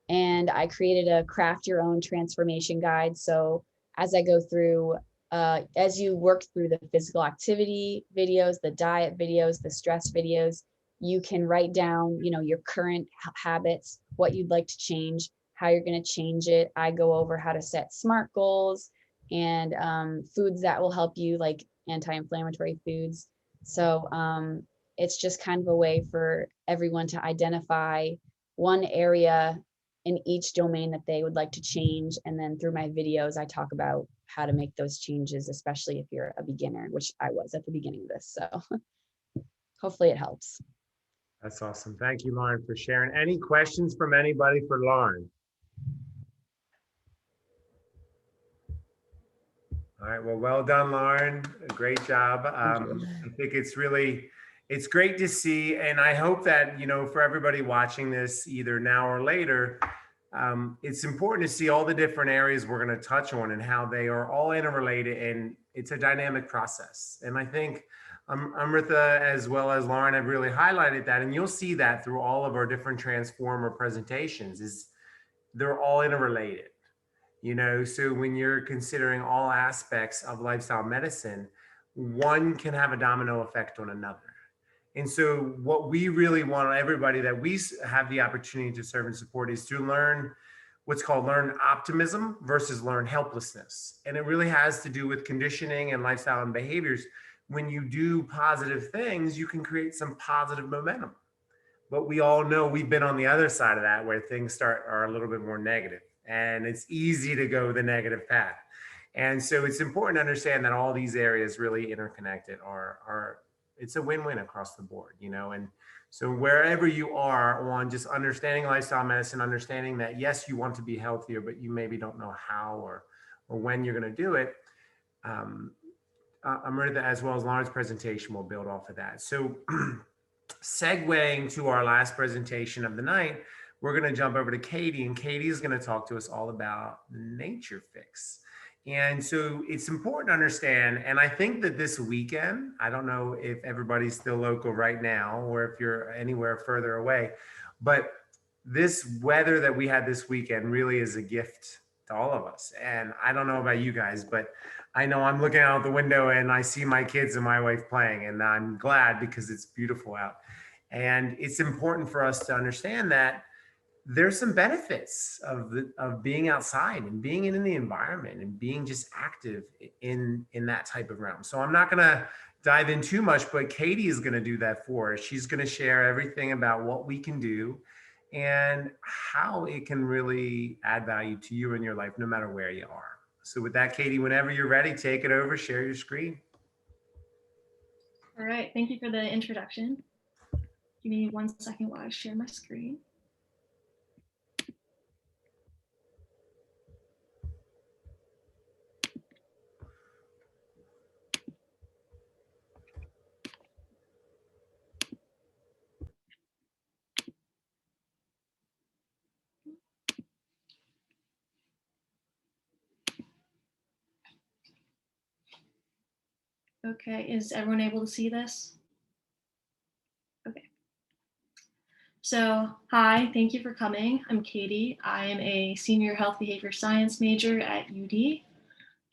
And I created a craft your own transformation guide. So as I go through, as you work through the physical activity videos, the diet videos, the stress videos, you can write down, your current habits, what you'd like to change, how you're going to change it. I go over how to set SMART goals and foods that will help you, like anti-inflammatory foods. So it's just kind of a way for everyone to identify one area in each domain that they would like to change. And then through my videos, I talk about how to make those changes, especially if you're a beginner, which I was at the beginning of this. So hopefully it helps. That's awesome. Thank you, Lauren, for sharing. Any questions from anybody for Lauren? All right. Well done, Lauren. Great job. I think it's great to see. And I hope that, for everybody watching this, either now or later, it's important to see all the different areas we're going to touch on and how they are all interrelated. And it's a dynamic process. And I think Amrita, as well as Lauren, have really highlighted that. And you'll see that through all of our different Transformer presentations, is they're all interrelated. So when you're considering all aspects of lifestyle medicine, one can have a domino effect on another. And so what we really want everybody that we have the opportunity to serve and support is to learn what's called learn optimism versus learn helplessness. And it really has to do with conditioning and lifestyle and behaviors. When you do positive things, you can create some positive momentum. But we all know we've been on the other side of that, where things are a little bit more negative. And it's easy to go the negative path. And so it's important to understand that all these areas really interconnected are it's a win-win across the board, And so wherever you are on just understanding lifestyle medicine, understanding that, yes, you want to be healthier, but you maybe don't know how or when you're going to do it. Amrita, as well as Lauren's presentation, will build off of that. So segueing to our last presentation of the night, we're going to jump over to Katie, and Katie is going to talk to us all about Nature Fix. And so it's important to understand, and I think that this weekend, I don't know if everybody's still local right now or if you're anywhere further away, but this weather that we had this weekend really is a gift to all of us. And I don't know about you guys, but I know I'm looking out the window and I see my kids and my wife playing, and I'm glad because it's beautiful out. And it's important for us to understand that there's some benefits of being outside and being in the environment and being just active in that type of realm. So I'm not going to dive in too much, but Katie is going to do that for us. She's going to share everything about what we can do and how it can really add value to you in your life, no matter where you are. So with that, Katie, whenever you're ready, take it over, share your screen. All right, thank you for the introduction. Give me 1 second while I share my screen. Okay, is everyone able to see this? Okay. So, hi, thank you for coming. I'm Katie. I am a senior health behavior science major at UD.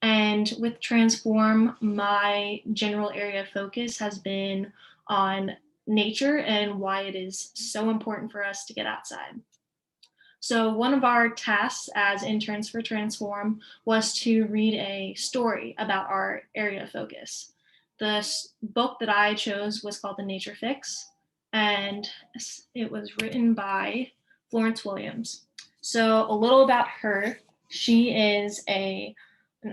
And with Transform, my general area of focus has been on nature and why it is so important for us to get outside. So one of our tasks as interns for Transform was to read a story about our area of focus. The book that I chose was called The Nature Fix, and it was written by Florence Williams. So a little about her. She is an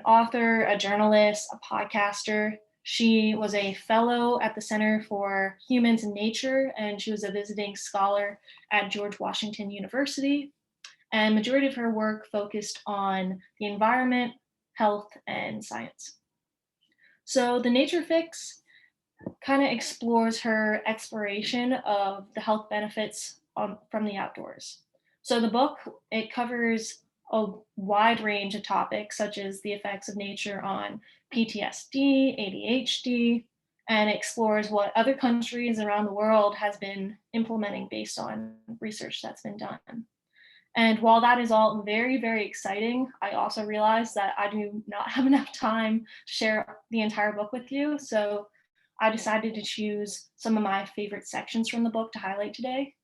author, a journalist, a podcaster. She was a fellow at the Center for Humans and Nature, and she was a visiting scholar at George Washington University. And majority of her work focused on the environment, health, and science. So the Nature Fix kind of explores her exploration of the health benefits from the outdoors. So the book, it covers a wide range of topics, such as the effects of nature on PTSD, ADHD, and explores what other countries around the world has been implementing based on research that's been done. And while that is all very, very exciting, I also realize that I do not have enough time to share the entire book with you. So I decided to choose some of my favorite sections from the book to highlight today.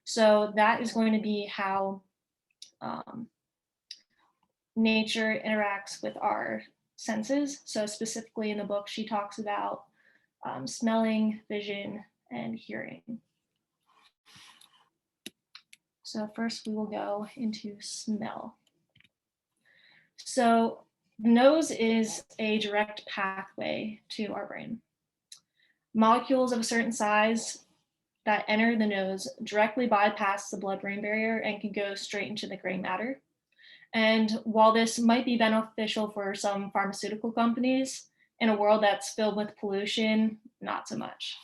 So that is going to be how nature interacts with our senses. So specifically in the book, she talks about smelling, vision, and hearing. So first we will go into smell. So the nose is a direct pathway to our brain. Molecules of a certain size that enter the nose directly bypass the blood-brain barrier and can go straight into the gray matter. And while this might be beneficial for some pharmaceutical companies, in a world that's filled with pollution, not so much.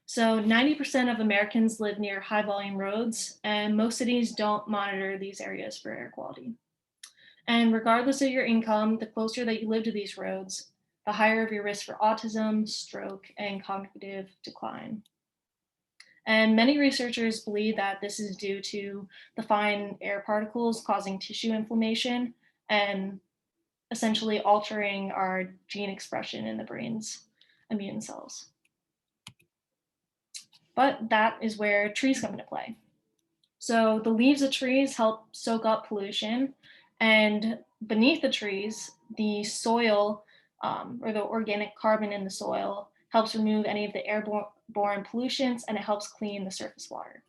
So 90% of Americans live near high volume roads, and most cities don't monitor these areas for air quality. And regardless of your income, the closer that you live to these roads, the higher of your risk for autism, stroke, and cognitive decline. And many researchers believe that this is due to the fine air particles causing tissue inflammation and essentially altering our gene expression in the brain's immune cells. But that is where trees come into play. So the leaves of trees help soak up pollution, and beneath the trees, the soil or the organic carbon in the soil helps remove any of the airborne pollutants, and it helps clean the surface water.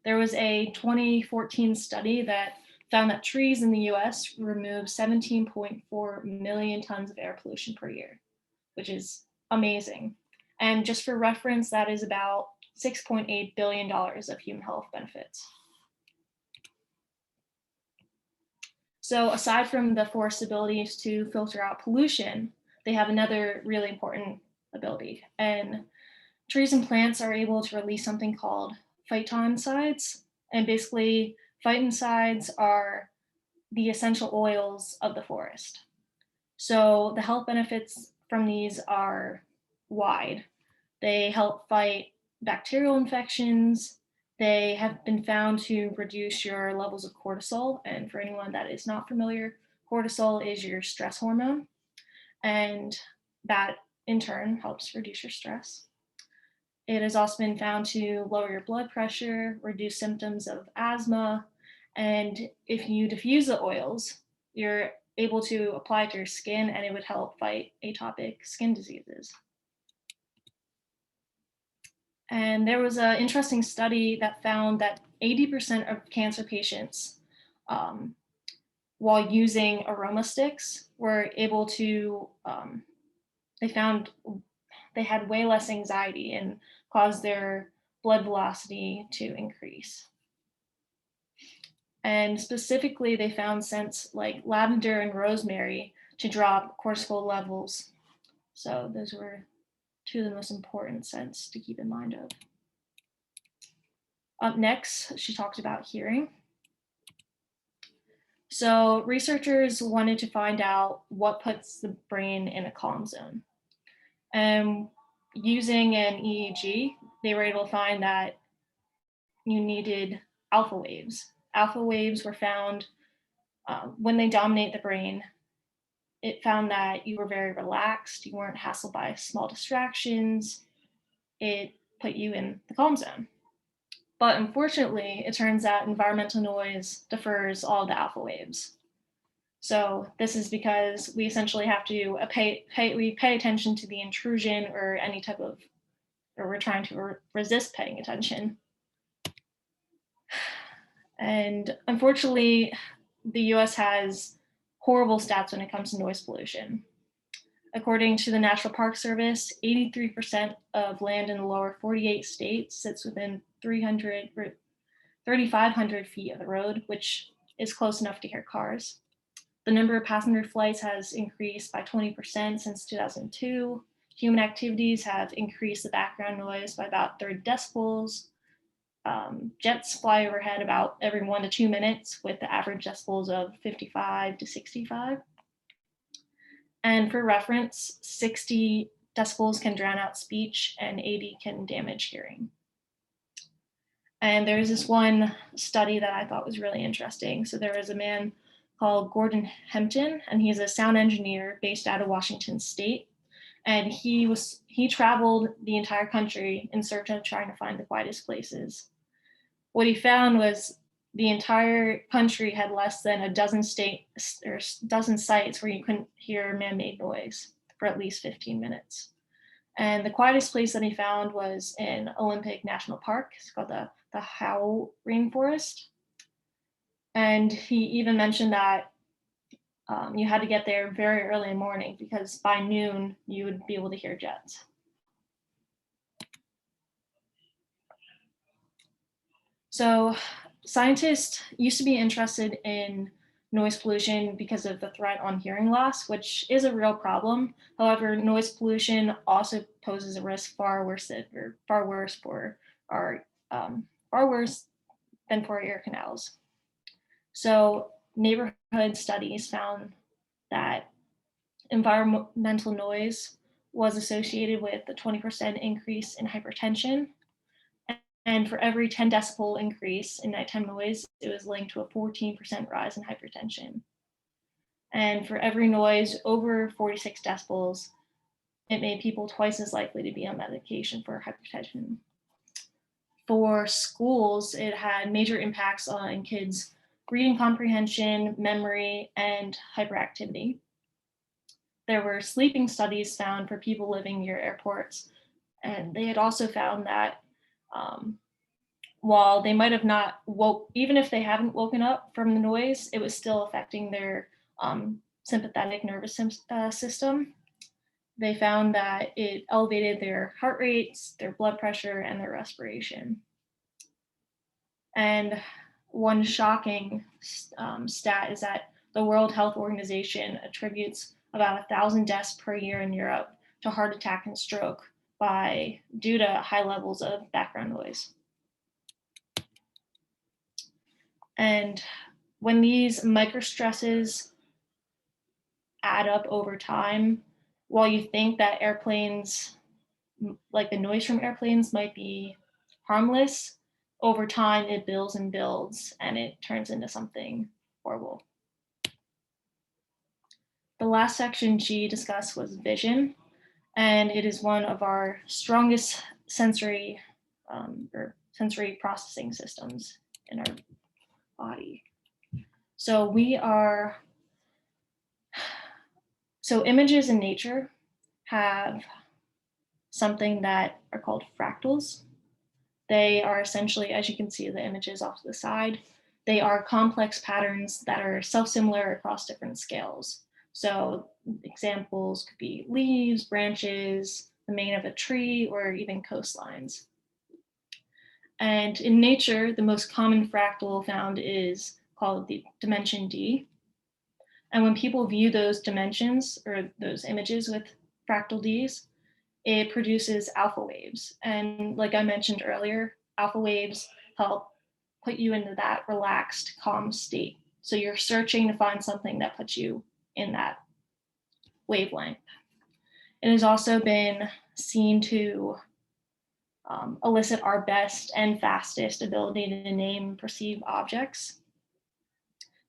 There was a 2014 study that found that trees in the US remove 17.4 million tons of air pollution per year, which is amazing. And just for reference, that is about $6.8 billion of human health benefits. So aside from the forest's abilities to filter out pollution, they have another really important ability. And trees and plants are able to release something called phytoncides. And basically, phytoncides are the essential oils of the forest. So the health benefits from these are wide. They help fight bacterial infections. They have been found to reduce your levels of cortisol. And for anyone that is not familiar, cortisol is your stress hormone. And that in turn helps reduce your stress. It has also been found to lower your blood pressure, reduce symptoms of asthma. And if you diffuse the oils, you're able to apply it to your skin, and it would help fight atopic skin diseases. And there was an interesting study that found that 80% of cancer patients, while using aroma sticks, were able to, they found they had way less anxiety and caused their blood velocity to increase. And specifically, they found scents like lavender and rosemary to drop cortisol levels. So those were two of the most important scents to keep in mind of. Up next, she talked about hearing. So researchers wanted to find out what puts the brain in a calm zone. And using an EEG, they were able to find that you needed alpha waves. Alpha waves were found when they dominate the brain. It found that you were very relaxed, you weren't hassled by small distractions. It put you in the calm zone. But unfortunately, it turns out environmental noise defers all the alpha waves. So this is because we essentially have to pay attention to the intrusion or any type of, or we're trying to resist paying attention. And unfortunately, the US has horrible stats when it comes to noise pollution. According to the National Park Service, 83% of land in the lower 48 states sits within 3,500 feet of the road, which is close enough to hear cars. The number of passenger flights has increased by 20% since 2002. Human activities have increased the background noise by about 30 decibels. Jets fly overhead about every 1 to 2 minutes with the average decibels of 55 to 65. And for reference, 60 decibels can drown out speech and 80 can damage hearing. And there's this one study that I thought was really interesting. So there was a man called Gordon Hempton, and he's a sound engineer based out of Washington State. And he traveled the entire country in search of trying to find the quietest places. What he found was the entire country had less than a dozen sites where you couldn't hear man-made noise for at least 15 minutes. And the quietest place that he found was in Olympic National Park. It's called the Howe Rainforest. And he even mentioned that you had to get there very early in the morning because by noon you would be able to hear jets. So scientists used to be interested in noise pollution because of the threat on hearing loss, which is a real problem. However, noise pollution also poses a risk far worse than for our ear canals. So neighborhood studies found that environmental noise was associated with a 20% increase in hypertension. And for every 10 decibel increase in nighttime noise, it was linked to a 14% rise in hypertension. And for every noise over 46 decibels, it made people twice as likely to be on medication for hypertension. For schools, it had major impacts on kids' reading comprehension, memory, and hyperactivity. There were sleeping studies found for people living near airports, and they had also found that while they might have not even if they haven't woken up from the noise, it was still affecting their sympathetic nervous system. They found that it elevated their heart rates, their blood pressure, and their respiration. And one shocking stat is that the World Health Organization attributes about 1,000 deaths per year in Europe to heart attack and stroke due to high levels of background noise. And when these microstresses add up over time, while you think that airplanes, like the noise from airplanes, might be harmless, over time it builds and builds and it turns into something horrible. The last section she discussed was vision, and it is one of our strongest sensory processing systems in our body. So images in nature have something that are called fractals. They are essentially, as you can see the images off to the side, they are complex patterns that are self-similar across different scales. So examples could be leaves, branches, the mane of a tree, or even coastlines. And in nature, the most common fractal found is called the dimension D. And when people view those dimensions or those images with fractal Ds, it produces alpha waves. And like I mentioned earlier, alpha waves help put you into that relaxed, calm state. So you're searching to find something that puts you in that wavelength. It has also been seen to elicit our best and fastest ability to name and perceive objects.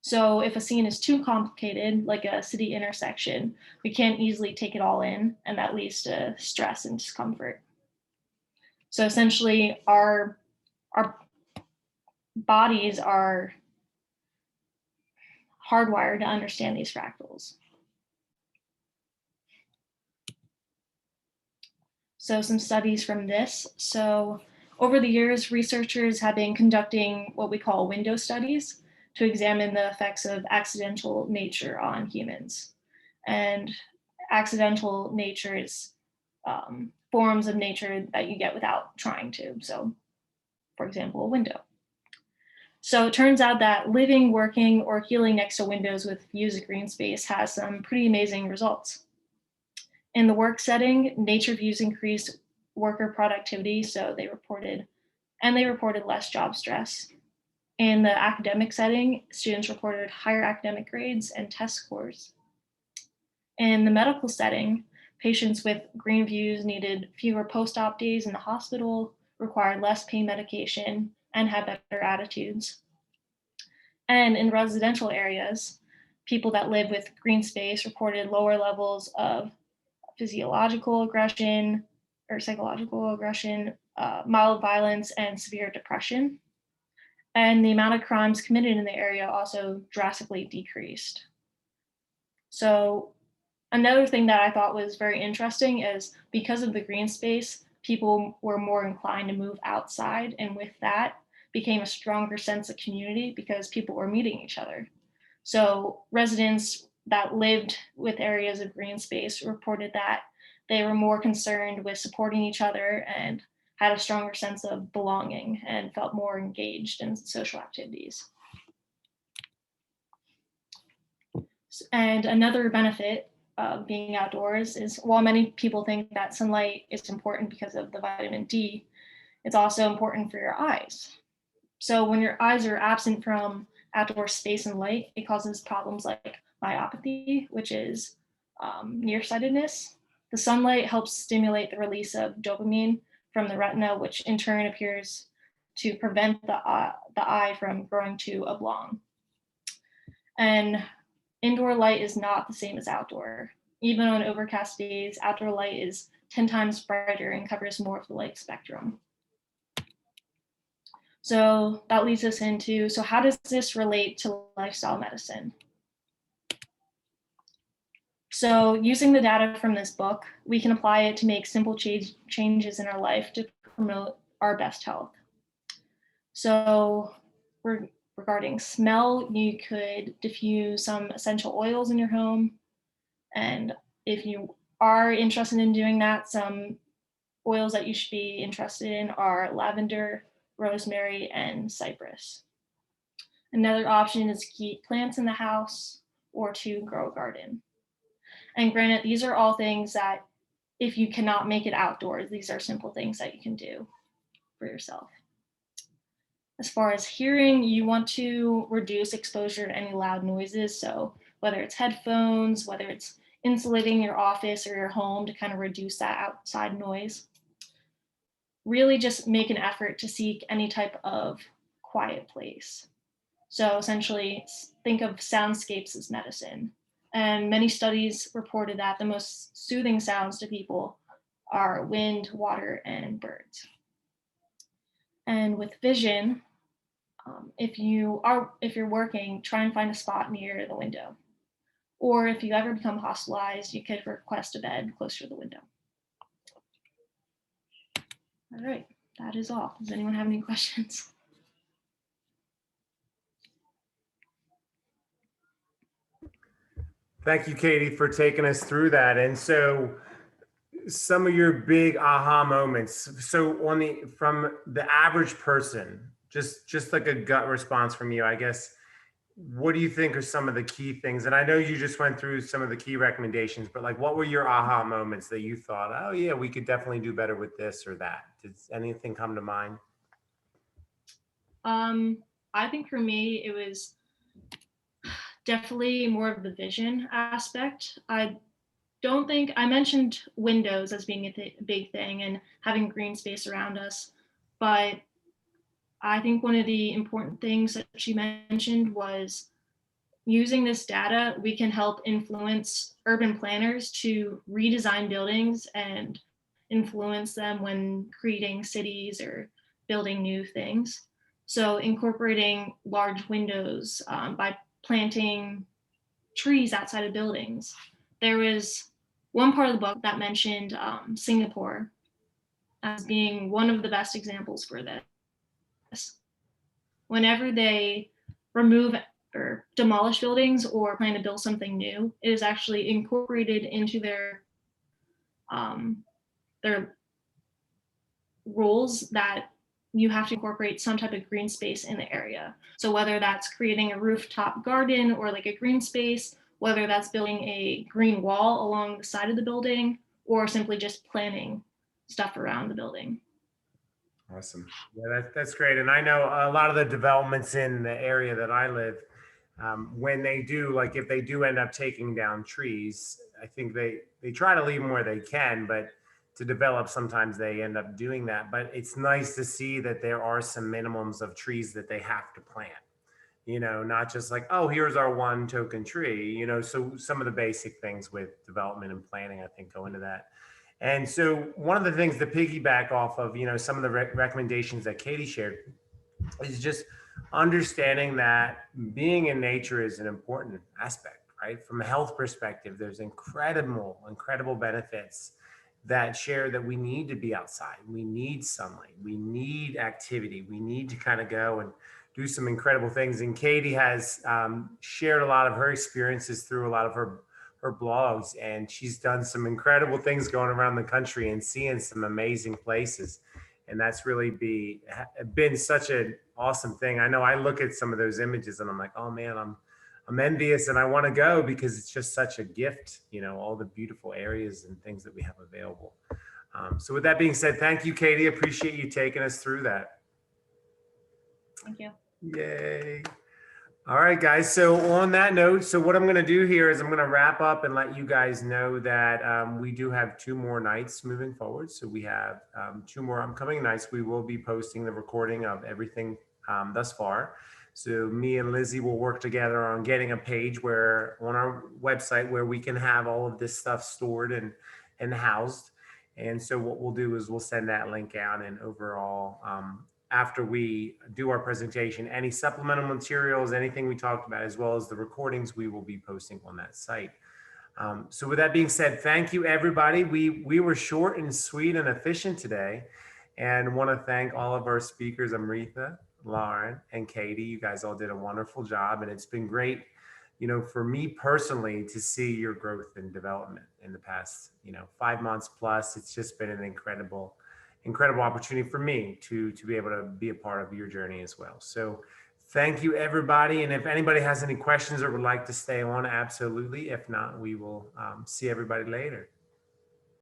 So if a scene is too complicated, like a city intersection, we can't easily take it all in, and that leads to stress and discomfort. So essentially, our bodies are hardwired to understand these fractals. So some studies from this. So over the years, researchers have been conducting what we call window studies to examine the effects of accidental nature on humans. And accidental nature is forms of nature that you get without trying to. So for example, a window. So it turns out that living, working, or healing next to windows with views of green space has some pretty amazing results. In the work setting, nature views increased worker productivity, so they reported less job stress. In the academic setting, students reported higher academic grades and test scores. In the medical setting, patients with green views needed fewer post-op days in the hospital, required less pain medication, and had better attitudes. And in residential areas, people that live with green space reported lower levels of physiological aggression or psychological aggression, mild violence, and severe depression. And the amount of crimes committed in the area also drastically decreased. So another thing that I thought was very interesting is because of the green space, people were more inclined to move outside, and with that became a stronger sense of community because people were meeting each other. So residents that lived with areas of green space reported that they were more concerned with supporting each other and had a stronger sense of belonging and felt more engaged in social activities. And another benefit of being outdoors is while many people think that sunlight is important because of the vitamin D, it's also important for your eyes. So when your eyes are absent from outdoor space and light, it causes problems like myopathy, which is nearsightedness. The sunlight helps stimulate the release of dopamine from the retina, which in turn appears to prevent the eye from growing too oblong. And indoor light is not the same as outdoor. Even on overcast days, outdoor light is 10 times brighter and covers more of the light spectrum. So that leads us into, so how does this relate to lifestyle medicine? So using the data from this book, we can apply it to make simple changes in our life to promote our best health. So regarding smell, you could diffuse some essential oils in your home. And if you are interested in doing that, some oils that you should be interested in are lavender, rosemary, and cypress. Another option is to keep plants in the house or to grow a garden. And granted, these are all things that if you cannot make it outdoors, these are simple things that you can do for yourself. As far as hearing, you want to reduce exposure to any loud noises. So whether it's headphones, whether it's insulating your office or your home to kind of reduce that outside noise. Really just make an effort to seek any type of quiet place. So essentially think of soundscapes as medicine. And many studies reported that the most soothing sounds to people are wind, water, and birds. And with vision, if you're working, try and find a spot near the window. Or if you ever become hospitalized, you could request a bed closer to the window. All right, that is all. Does anyone have any questions? Thank you, Katie, for taking us through that. And so some of your big aha moments. So from the average person, just like a gut response from you, I guess, what do you think are some of the key things? And I know you just went through some of the key recommendations, but like, what were your aha moments that you thought, oh yeah, we could definitely do better with this or that? Did anything come to mind? I think for me, it was definitely more of the vision aspect. I don't think I mentioned windows as being a big thing and having green space around us, but I think one of the important things that she mentioned was using this data, we can help influence urban planners to redesign buildings and influence them when creating cities or building new things. So incorporating large windows by planting trees outside of buildings. There was one part of the book that mentioned Singapore as being one of the best examples for this. Whenever they remove or demolish buildings or plan to build something new, it is actually incorporated into their rules that you have to incorporate some type of green space in the area. So whether that's creating a rooftop garden or like a green space, whether that's building a green wall along the side of the building, or simply just planting stuff around the building. Awesome. Yeah, that's great. And I know a lot of the developments in the area that I live, when they do, like if they do end up taking down trees, I think they try to leave them where they can, but to develop, sometimes they end up doing that. But it's nice to see that there are some minimums of trees that they have to plant. You know, not just like, oh, here's our one token tree, you know, so some of the basic things with development and planning, I think, go into that. And so one of the things to piggyback off of, you know, some of the recommendations that Katie shared is just understanding that being in nature is an important aspect, right? From a health perspective, there's incredible benefits that share that we need to be outside. We need sunlight. We need activity. We need to kind of go and do some incredible things. And Katie has shared a lot of her experiences through a lot of her blogs, and she's done some incredible things going around the country and seeing some amazing places. And that's really been such an awesome thing. I know I look at some of those images and I'm like, oh man, I'm envious and I want to go because it's just such a gift, you know, all the beautiful areas and things that we have available. So with that being said, thank you, Katie. Appreciate you taking us through that. Thank you. Yay. All right, guys. So on that note, so what I'm going to do here is I'm going to wrap up and let you guys know that we do have 2 more nights moving forward. So we have 2 more upcoming nights. We will be posting the recording of everything thus far. So me and Lizzie will work together on getting a page where on our website where we can have all of this stuff stored and housed. And so what we'll do is we'll send that link out, and overall, after we do our presentation, any supplemental materials, anything we talked about, as well as the recordings, we will be posting on that site. So with that being said, thank you, everybody. We were short and sweet and efficient today, and want to thank all of our speakers, Amrita, Lauren, and Katie. You guys all did a wonderful job, and it's been great, you know, for me personally to see your growth and development in the past, you know, 5 months plus. It's just been an incredible opportunity for me to be able to be a part of your journey as well. So thank you, everybody. And if anybody has any questions or would like to stay on, absolutely. If not, we will see everybody later.